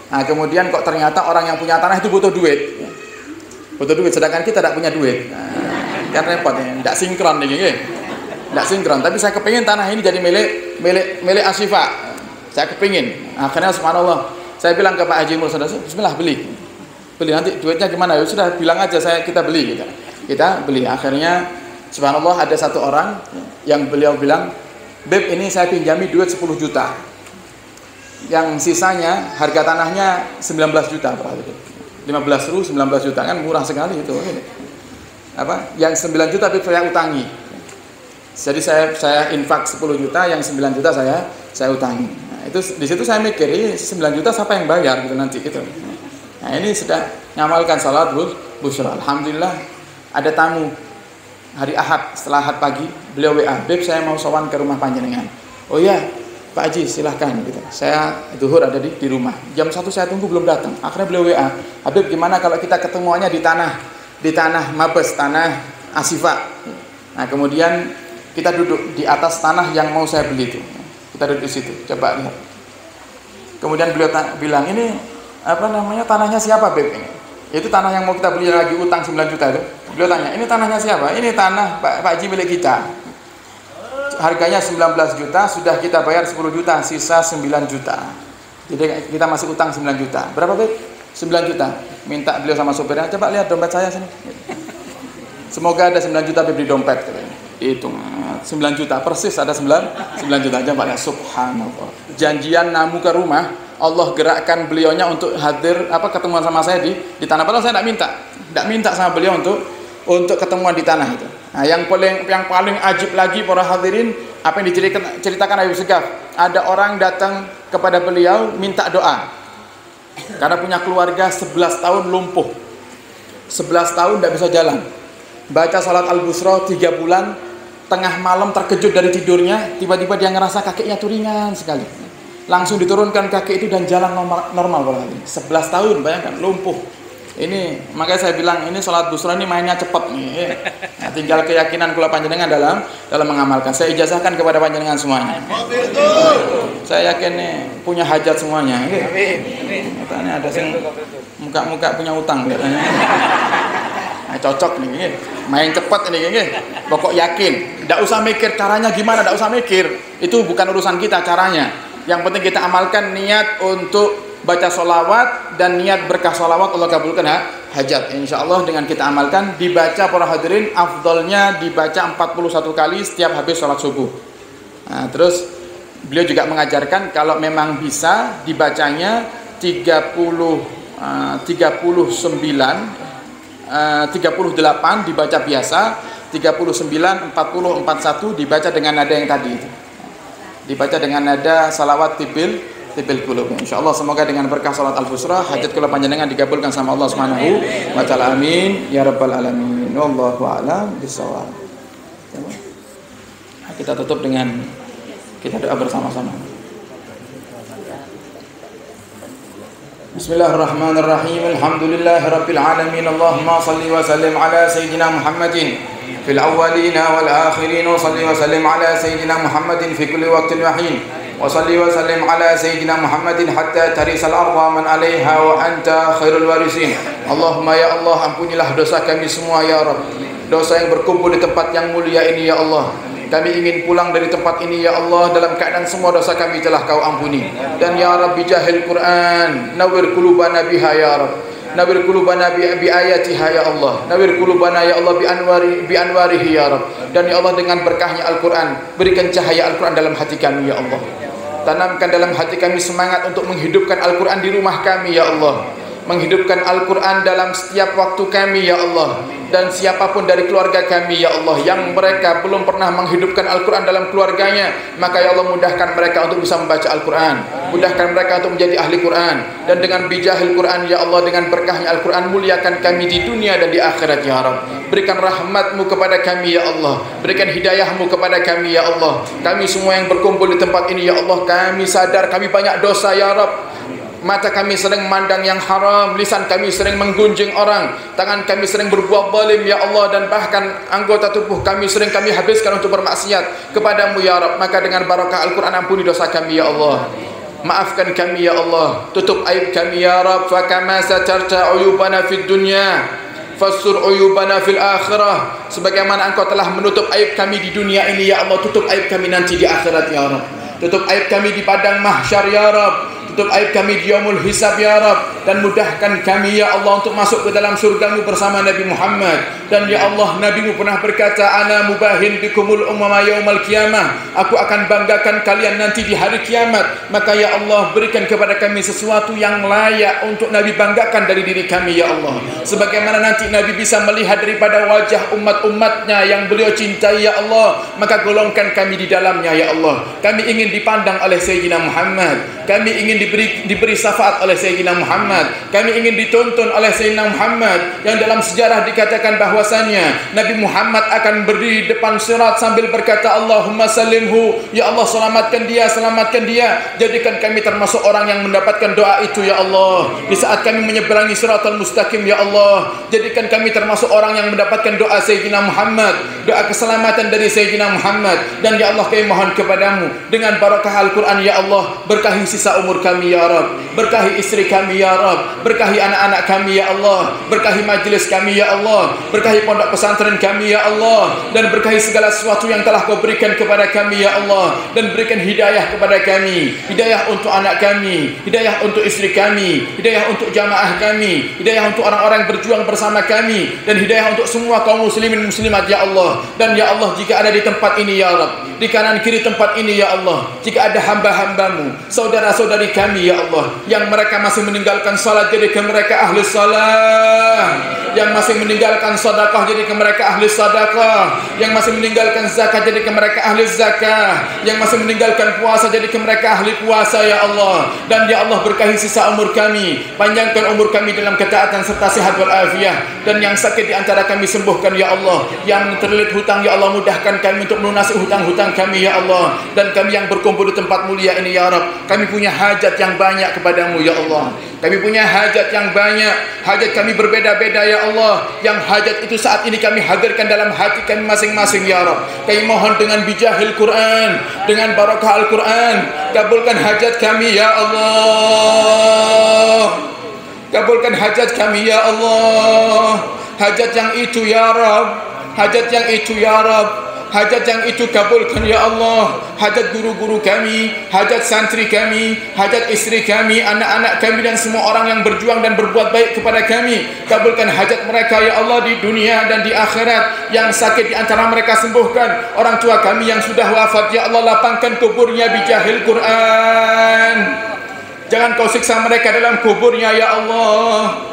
Nah, kemudian kok ternyata orang yang punya tanah itu butuh duit. Butuh duit, sedangkan kita tidak punya duit. Nah, kan repot ya. Tidak sinkron nih. Tidak sinkron. Tapi saya kepingin tanah ini jadi milik Asyifa. Saya kepingin. Akhirnya subhanallah, saya bilang ke Pak Haji Mul, bismillah beli nanti duitnya gimana? Ya sudah bilang aja kita beli gitu. Kita beli. Akhirnya subhanallah ada satu orang yang beliau bilang, Beb, ini saya pinjami duit 10 juta. Yang sisanya harga tanahnya 19 juta berarti. 15.000 19 juta kan murah sekali itu. Yang 9 juta Beb saya utangi. Jadi saya infak 10 juta, yang 9 juta saya utangi. Itu di situ saya mikir, ini 9 juta siapa yang bayar gitu nanti gitu. Nah, ini sudah ngamalkan salat Busra. Alhamdulillah ada tamu hari Ahad, setelah Ahad pagi beliau WA, Beb, saya mau sowan ke rumah panjenengan. Oh iya Pak Haji, silahkan gitu. Saya zuhur ada di rumah. Jam 1 saya tunggu belum datang. Akhirnya beliau WA, Habib, gimana kalau kita ketemuannya di tanah Mabes, tanah Asyifa. Nah, kemudian kita duduk di atas tanah yang mau saya beli itu. Kita duduk di situ, coba lihat. Kemudian beliau bilang, ini tanahnya siapa, Beb? Itu tanah yang mau kita beli lagi utang 9 juta itu. Beliau tanya, ini tanahnya siapa? Ini tanah Pak Haji milik kita. Harganya 19 juta, sudah kita bayar 10 juta, sisa 9 juta. Jadi kita masih utang 9 juta. Berapa, Beb? 9 juta. Minta beliau sama sopirnya, coba lihat dompet saya sini. Semoga ada 9 juta Beb di dompet, katanya. Hitung 9 juta persis, ada 9 juta aja Pak. Subhanallah. Janjian namu ke rumah, Allah gerakkan beliaunya untuk hadir ketemuan sama saya di tanah. Padahal saya tidak minta sama beliau untuk ketemuan di tanah itu. Nah, yang paling ajib lagi para hadirin, apa yang diceritakan Habib Segaf. ada orang datang kepada beliau minta doa karena punya keluarga 11 tahun lumpuh, 11 tahun tidak bisa jalan, baca salat al-busra 3 bulan, tengah malam terkejut dari tidurnya, tiba-tiba dia ngerasa kakinya tuh ringan sekali, langsung diturunkan kaki itu dan jalan normal. 11 tahun, bayangkan, lumpuh. Ini makanya saya bilang ini salat busra ini mainnya cepat nih. Nah, tinggal keyakinan kula panjenengan dalam mengamalkan. Saya ijazahkan kepada panjenengan semuanya. Saya yakin nih punya hajat semuanya. Katanya ada yang muka-muka punya utang katanya. Nah, cocok nih. Main cepat ini. Pokok yakin. Tidak usah mikir caranya gimana, tidak usah mikir. Itu bukan urusan kita caranya. Yang penting kita amalkan niat untuk baca sholawat dan niat berkah sholawat, Allah kabulkan hajat. Insya Allah dengan kita amalkan, dibaca para hadirin, afdolnya dibaca 41 kali setiap habis sholat subuh. Nah, terus beliau juga mengajarkan kalau memang bisa dibacanya 38 dibaca biasa, 39, 40, 41 dibaca dengan nada yang tadi itu. Dibaca dengan nada salawat tibil qulub. Insyaallah semoga dengan berkah salat al-busra hajat kula panjenengan dikabulkan sama Allah Subhanahu wa taala. Amin ya rabbal alamin. Wallahu a'lam bishawab. Kita tutup dengan kita doa bersama-sama. Bismillahirrahmanirrahim. Alhamdulillahirabbil alamin. Allahumma shalli wa sallim ala sayyidina Muhammadin fil awwalina wal akhirin wa shalli wa sallim ala sayyidina Muhammadin fi kulli waqtin wa hin. وصلي وسلم على سيدنا محمد حتى ترث الأرض من عليها وأنت خير الوارثين. اللهم ya Allah, ampunilah dosa kami semua ya Rabb. Dosa yang berkumpul di tempat yang mulia ini ya Allah. Kami ingin pulang dari tempat ini ya Allah dalam keadaan semua dosa kami telah Kau ampuni. Dan ya Rabbi jahil Quran, nawwir qulubana biha ya Rabb. Nawwir qulubana bi ayatiha ya Allah. Nawwir qulubana ya Allah bi anwarihi ya Rabb. Dan ya Allah dengan berkahnya Al-Qur'an, berikan cahaya Al-Qur'an dalam hati kami ya Allah. Tanamkan dalam hati kami semangat untuk menghidupkan Al-Quran di rumah kami ya Allah, menghidupkan Al-Quran dalam setiap waktu kami ya Allah. Dan siapapun dari keluarga kami ya Allah yang mereka belum pernah menghidupkan Al-Quran dalam keluarganya, maka ya Allah mudahkan mereka untuk bisa membaca Al-Quran, mudahkan mereka untuk menjadi ahli Quran. Dan dengan bijahil Quran ya Allah, dengan berkahnya Al-Quran, muliakan kami di dunia dan di akhirat ya Rabb. Berikan rahmat-Mu kepada kami ya Allah, berikan hidayah-Mu kepada kami ya Allah. Kami semua yang berkumpul di tempat ini ya Allah, kami sadar kami banyak dosa ya Rabb. Mata kami sering memandang yang haram, lisan kami sering menggunjing orang, tangan kami sering berbuat zalim ya Allah, dan bahkan anggota tubuh kami sering kami habiskan untuk bermaksiat kepadamu ya Rabb. Maka dengan barakah Al-Quran ampuni dosa kami ya Allah, maafkan kami ya Allah, tutup aib kami ya Rabb. Fakama satarta uyubana fid dunya fasur uyubana fil akhirah. Sebagaimana Engkau telah menutup aib kami di dunia ini ya Allah, tutup aib kami nanti di akhirat ya Rabb. Tutup aib kami di padang mahsyar ya Rabb. Tutup aib kami di yaumul hisab ya Rabb. Dan mudahkan kami ya Allah untuk masuk ke dalam surga-Mu bersama Nabi Muhammad. Dan ya Allah, Nabi-Mu pernah berkata, ana mubahin bikumul umama yaumal qiyamah, aku akan banggakan kalian nanti di hari kiamat. Maka ya Allah, berikan kepada kami sesuatu yang layak untuk Nabi banggakan dari diri kami ya Allah. Sebagaimana nanti Nabi bisa melihat daripada wajah umat-umatnya yang beliau cintai ya Allah, maka golongkan kami di dalamnya ya Allah. Kami ingin dipandang oleh Sayyidina Muhammad, kami ingin diberi syafaat oleh Sayyidina Muhammad, kami ingin ditonton oleh Sayyidina Muhammad, yang dalam sejarah dikatakan bahwasanya Nabi Muhammad akan berdiri depan sirat sambil berkata, Allahumma salimhu, ya Allah selamatkan dia, selamatkan dia. Jadikan kami termasuk orang yang mendapatkan doa itu ya Allah. Di saat kami menyeberangi siratal mustaqim ya Allah, jadikan kami termasuk orang yang mendapatkan doa Sayyidina Muhammad, doa keselamatan dari Sayyidina Muhammad. Dan ya Allah, kami mohon kepadamu dengan barakah Al-Quran ya Allah, berkahi sisa umur kami ya Rabb, berkahi istri kami ya Rabb, berkahi anak-anak kami ya Allah, berkahi majlis kami ya Allah, berkahi pondok pesantren kami ya Allah, dan berkahi segala sesuatu yang telah Kau berikan kepada kami ya Allah. Dan berikan hidayah kepada kami, hidayah untuk anak kami, hidayah untuk istri kami, hidayah untuk jamaah kami, hidayah untuk orang-orang yang berjuang bersama kami, dan hidayah untuk semua kaum muslimin muslimat ya Allah. Allah. Dan ya Allah, jika ada di tempat ini ya Rabb, di kanan kiri tempat ini ya Allah, jika ada hamba-hambamu, saudara-saudari kami ya Allah, yang mereka masih meninggalkan salat, jadikan mereka ahli salat. Yang masih meninggalkan sedekah, jadikan mereka ahli sedekah. Yang masih meninggalkan zakat, jadikan mereka ahli zakah. Yang masih meninggalkan puasa, jadikan mereka ahli puasa ya Allah. Dan ya Allah, berkahi sisa umur kami, panjangkan umur kami dalam ketaatan serta sehat walafiat. Dan yang sakit di antara kami sembuhkan ya Allah. Yang terlilit hutang ya Allah, mudahkan kami untuk melunasi hutang-hutang kami ya Allah. Dan kami yang berkumpul di tempat mulia ini ya Rabb, kami punya hajat yang banyak kepadamu ya Allah. Kami punya hajat yang banyak. Hajat kami berbeda-beda ya Allah. Yang hajat itu saat ini kami hadirkan dalam hati kami masing-masing ya Rabb. Kami mohon dengan bijahil Quran, dengan barakah Al-Quran, kabulkan hajat kami ya Allah. Kabulkan hajat kami ya Allah. Hajat yang itu ya Rabb, hajat yang itu ya Rabb, hajat yang itu kabulkan ya Allah. Hajat guru-guru kami, hajat santri kami, hajat istri kami, anak-anak kami, dan semua orang yang berjuang dan berbuat baik kepada kami. Kabulkan hajat mereka ya Allah di dunia dan di akhirat. Yang sakit di antara mereka sembuhkan. Orang tua kami yang sudah wafat ya Allah, lapangkan kuburnya bijahil Quran. Jangan kau siksa mereka dalam kuburnya ya Allah.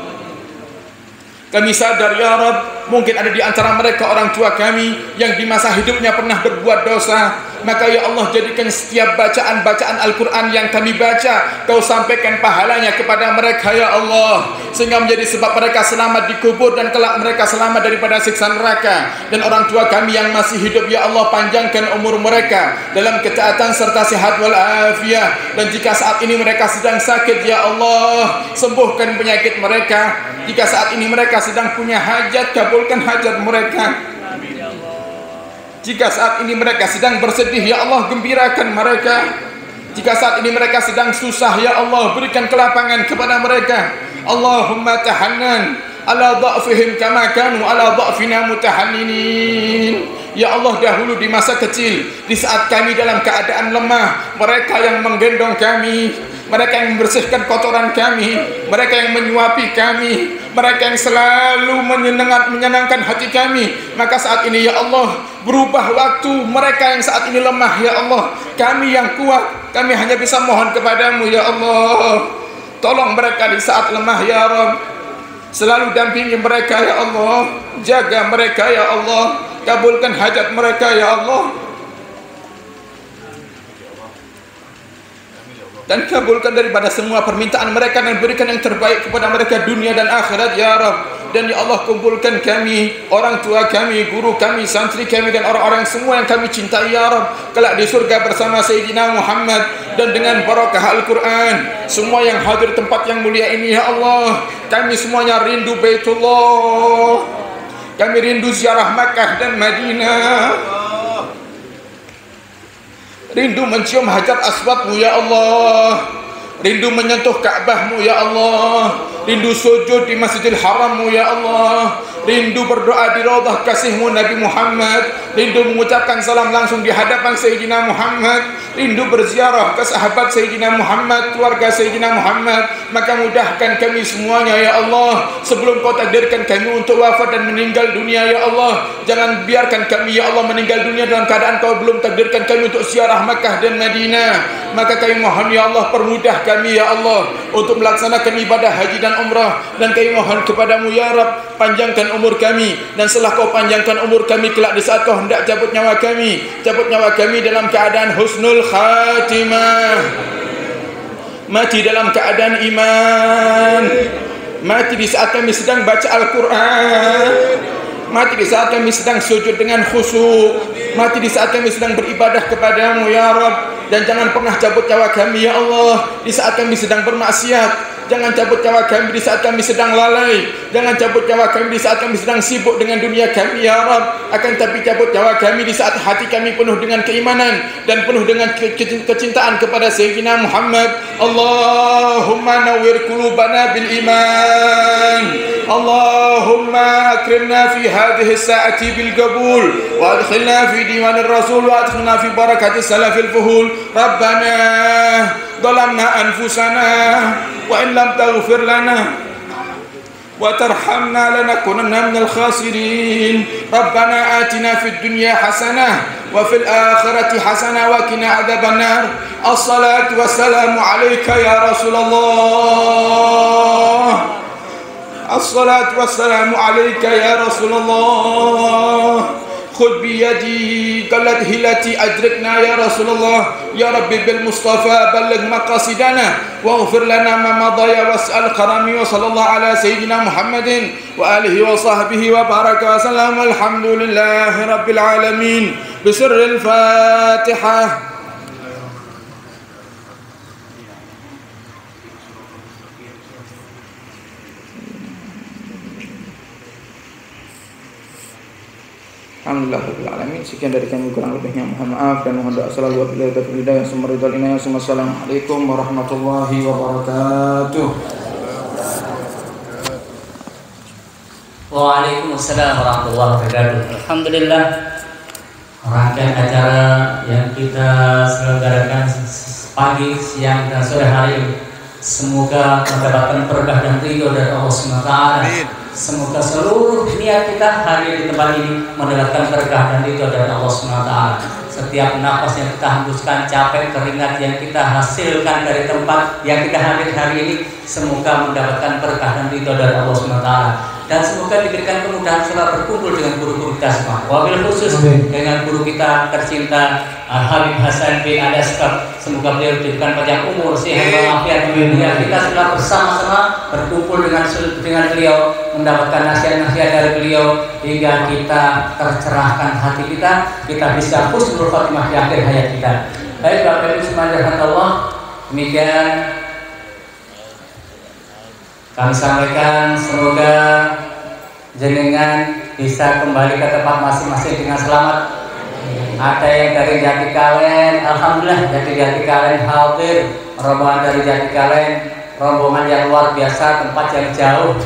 Kami sadar ya Rabb, mungkin ada di antara mereka orang tua kami yang di masa hidupnya pernah berbuat dosa. Maka ya Allah, jadikan setiap bacaan-bacaan Al-Quran yang kami baca, kau sampaikan pahalanya kepada mereka ya Allah, sehingga menjadi sebab mereka selamat di kubur dan kelak mereka selamat daripada siksa neraka. Dan orang tua kami yang masih hidup ya Allah, panjangkan umur mereka dalam ketaatan serta sehat walafiat. Dan jika saat ini mereka sedang sakit ya Allah, sembuhkan penyakit mereka. Jika saat ini mereka sedang punya hajat, kabulkan hajat mereka. Jika saat ini mereka sedang bersedih ya Allah, gembirakan mereka. Jika saat ini mereka sedang susah ya Allah, berikan kelapangan kepada mereka. Allahumma tahannan ala dha'fihim kama kanu ala dha'fina mutahanninin. Ya Allah, dahulu di masa kecil, di saat kami dalam keadaan lemah, mereka yang menggendong kami, mereka yang membersihkan kotoran kami, mereka yang menyuapi kami, mereka yang selalu menyenangkan hati kami. Maka saat ini ya Allah, berubah waktu mereka yang saat ini lemah ya Allah, kami yang kuat, kami hanya bisa mohon kepadamu ya Allah. Tolong mereka di saat lemah ya Rabb. Selalu dampingi mereka ya Allah, jaga mereka ya Allah, kabulkan hajat mereka ya Allah. Dan kabulkan daripada semua permintaan mereka, dan berikan yang terbaik kepada mereka dunia dan akhirat ya Rabb. Dan ya Allah, kumpulkan kami, orang tua kami, guru kami, santri kami, dan orang-orang semua yang kami cintai ya Rabb, kelak di surga bersama Sayyidina Muhammad. Dan dengan barakah Al-Quran, semua yang hadir tempat yang mulia ini ya Allah, kami semuanya rindu Baitullah, kami rindu ziarah Makkah dan Madinah, rindu mencium Hajar Aswadmu ya Allah, rindu menyentuh Ka'bahmu ya Allah, rindu sujud di Masjidil Harammu ya Allah, rindu berdoa di Raudhah kasihmu Nabi Muhammad, rindu mengucapkan salam langsung di hadapan Sayyidina Muhammad, rindu berziarah ke sahabat Sayyidina Muhammad, keluarga Sayyidina Muhammad. Maka mudahkan kami semuanya ya Allah, sebelum kau takdirkan kami untuk wafat dan meninggal dunia ya Allah. Jangan biarkan kami ya Allah meninggal dunia dalam keadaan kau belum takdirkan kami untuk ziarah Makkah dan Madinah. Maka kami mohon ya Allah, permudah kami ya Allah untuk melaksanakan ibadah haji dan umrah. Dan kami mohon kepadamu ya Rabb, panjangkan umur kami, dan setelah kau panjangkan umur kami, kelak di saat kau hendak cabut nyawa kami, cabut nyawa kami dalam keadaan husnul khatimah, mati dalam keadaan iman, mati di saat kami sedang baca Al-Quran, mati di saat kami sedang sujud dengan khusyuk, mati di saat kami sedang beribadah kepadamu ya Rabb. Dan jangan pernah cabut nyawa kami ya Allah di saat kami sedang bermaksiat. Jangan cabut nyawa kami di saat kami sedang lalai. Jangan cabut nyawa kami di saat kami sedang sibuk dengan dunia kami ya Rabb. Akan tapi cabut nyawa kami di saat hati kami penuh dengan keimanan dan penuh dengan kecintaan kepada Sayyidina Muhammad. Allahumma nawwir qulubana bil iman. Allahumma akrimna fi hadhihi as-sa'ati bil qabul wa adkhilna fi diwanir rasul wa adkhilna fi barakatis salafil fuhul. Rabbana ظلمنا أنفسنا وإن لم تغفر لنا وترحمنا لنكونن من الخاسرين. ربنا آتنا في الدنيا حسنة وفي الآخرة حسنة وقنا عذاب النار. الصلاة والسلام عليك يا رسول الله. الصلاة والسلام عليك يا رسول الله. خذ بيدي قلت هلتي أدركنا يا رسول الله. يا ربي بالمصطفى بلغ مقاصدنا واغفر لنا ما مضى واسأل كرمي. وصلى الله على سيدنا محمد وآله وصحبه وبارك وسلم. الحمد لله رب العالمين. بسر الفاتحة. Alhamdulillahirrahmanirrahim. Sekian dari kami, kurang lebihnya mohon maaf dan mohon doa selalu wabillahi taufiq wal hidayah. Assalamualaikum warahmatullahi wabarakatuh. Waalaikumsalam warahmatullahi wabarakatuh. Alhamdulillah, rangkaian acara yang kita selenggarakan pagi, siang, dan sore hari ini semoga mendapatkan berkah dan ridho dari Allah SWT. Semoga seluruh niat kita hari di tempat ini mendapatkan berkah dan ridho dari Allah SWT. Setiap nafas yang kita hembuskan, capek, keringat yang kita hasilkan dari tempat yang kita hadir hari ini, semoga mendapatkan berkah dan ridho dari Allah SWT. Dan semoga diberikan kemudahan setelah berkumpul dengan guru-guru kita semua. Wabil khusus dengan guru kita tercinta Habib Hasan bin Adaskar. Semoga beliau diberikan panjang umur, sehat walafiat dunia. Kita setelah bersama-sama berkumpul dengan beliau, mendapatkan nasihat-nasihat dari beliau hingga kita tercerahkan hati kita bisa husnul khotimah di akhir hayat kita. Baik Bapak Ibu semuanya, Allah, demikian kami sampaikan, semoga jenengan bisa kembali ke tempat masing-masing dengan selamat. Ada yang dari Jatikalen, alhamdulillah dari Jatikalen hadir, rombongan dari Jatikalen, rombongan yang luar biasa, tempat yang jauh,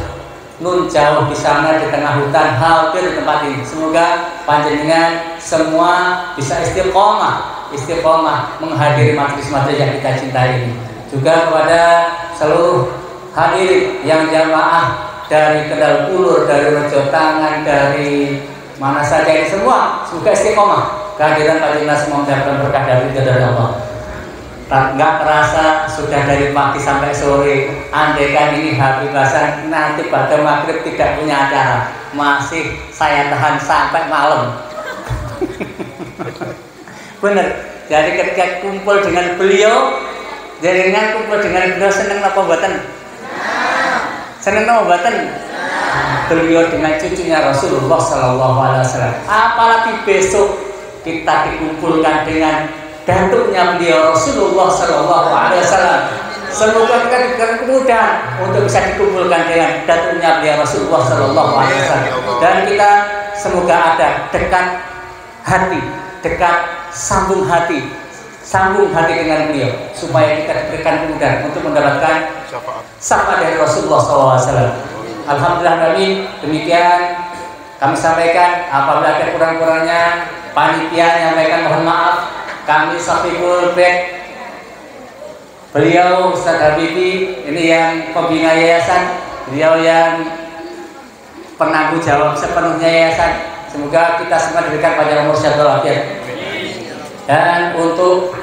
nun jauh di sana di tengah hutan, hadir di tempat ini. Semoga panjenengan semua bisa istiqomah menghadiri majelis-majelis yang kita cintai ini. Juga kepada seluruh hadirin yang jamaah dari Kendal Pulur, dari Rejo Tangan, dari mana saja ini semua, semoga istiqomah. Kehadiran panjenengan semua mendapatkan berkah dari Allah. Nggak terasa sudah dari pagi sampai sore. Andaikan ini Habib Hasan nanti pada maghrib tidak punya acara, masih saya tahan sampai malam. Bener. Jadi ketika kumpul dengan beliau, jaringan kumpul dengan beliau, seneng apa buatan? Seneng apa buatan? Beliau dengan cucunya Rasulullah Sallallahu Alaihi Wasallam. Apalagi besok kita dikumpulkan dengan datuknya beliau Rasulullah Sallallahu Alaihi Wasallam. Semoga kita diberikan kemudahan untuk bisa dikumpulkan dengan datuknya beliau Rasulullah Sallallahu Alaihi Wasallam. Dan kita semoga ada dekat hati, sambung hati dengan beliau, supaya kita diberikan kemudahan untuk mendapatkan syafaat dari Rasulullah SAW. Alhamdulillah, amin. Demikian kami sampaikan. Apabila ada kurang-kurangnya, panitia menyampaikan mohon maaf. Kami Safiful Bek, beliau Ustaz Habibi, ini yang pembina yayasan, beliau yang penanggung jawab sepenuhnya yayasan. Semoga kita semua diberikan panjang umur sehat walafiat. Dan untuk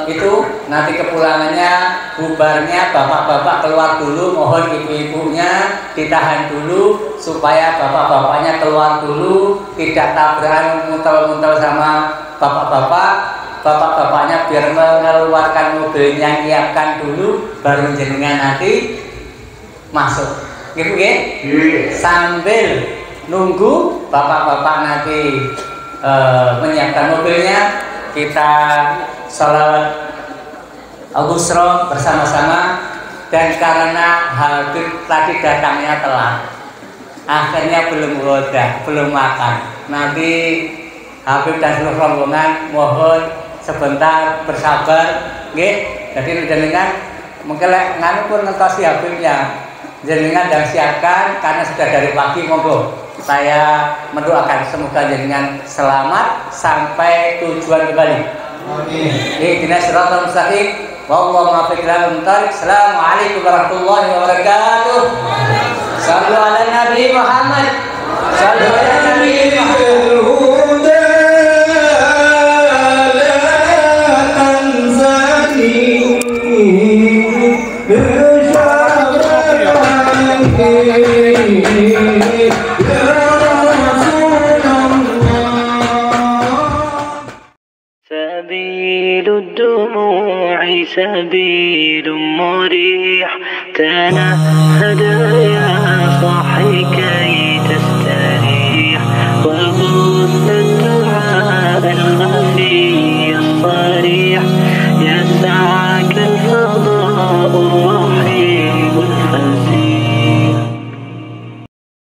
itu nanti kepulangannya, bubarnya, bapak-bapak keluar dulu, mohon ibu-ibunya ditahan dulu supaya bapak-bapaknya keluar dulu, tidak tabrakan muntel-muntel sama bapak-bapaknya biar mengeluarkan mobilnya, nyiapkan dulu, baru jenengan nanti masuk. Gitu ya? Sambil nunggu bapak-bapak nanti menyiapkan mobilnya, kita sholawat al-busra bersama-sama. Dan karena Habib tadi datangnya telat, akhirnya belum goda, belum makan. Nanti Habib dan seluruh rombongan mohon sebentar bersabar, nggih. Jadi jenengan mungkin nganu pun ngentosi Habibnya, jenengan dan siapkan karena sudah dari pagi. Monggo saya mendoakan semoga jenengan selamat sampai tujuan kembali. Amin. Ihdinas siratal mustaqim. Wallahu muwaffiq ila aqwamit thoriq. Assalamualaikum warahmatullahi wabarakatuh. Sallu ala Nabi Muhammad. Sallu ala Nabi Muhammad. سبيل الدموع سبيل مريح تنهد يا صاحي كي تستريح وبث الدعاء الخفي الصريح يسعك الفضاء الرحيم الفسيح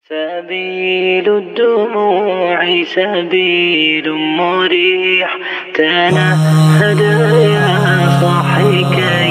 سبيل الدموع سبيل مريح تنهد يا صاحي كي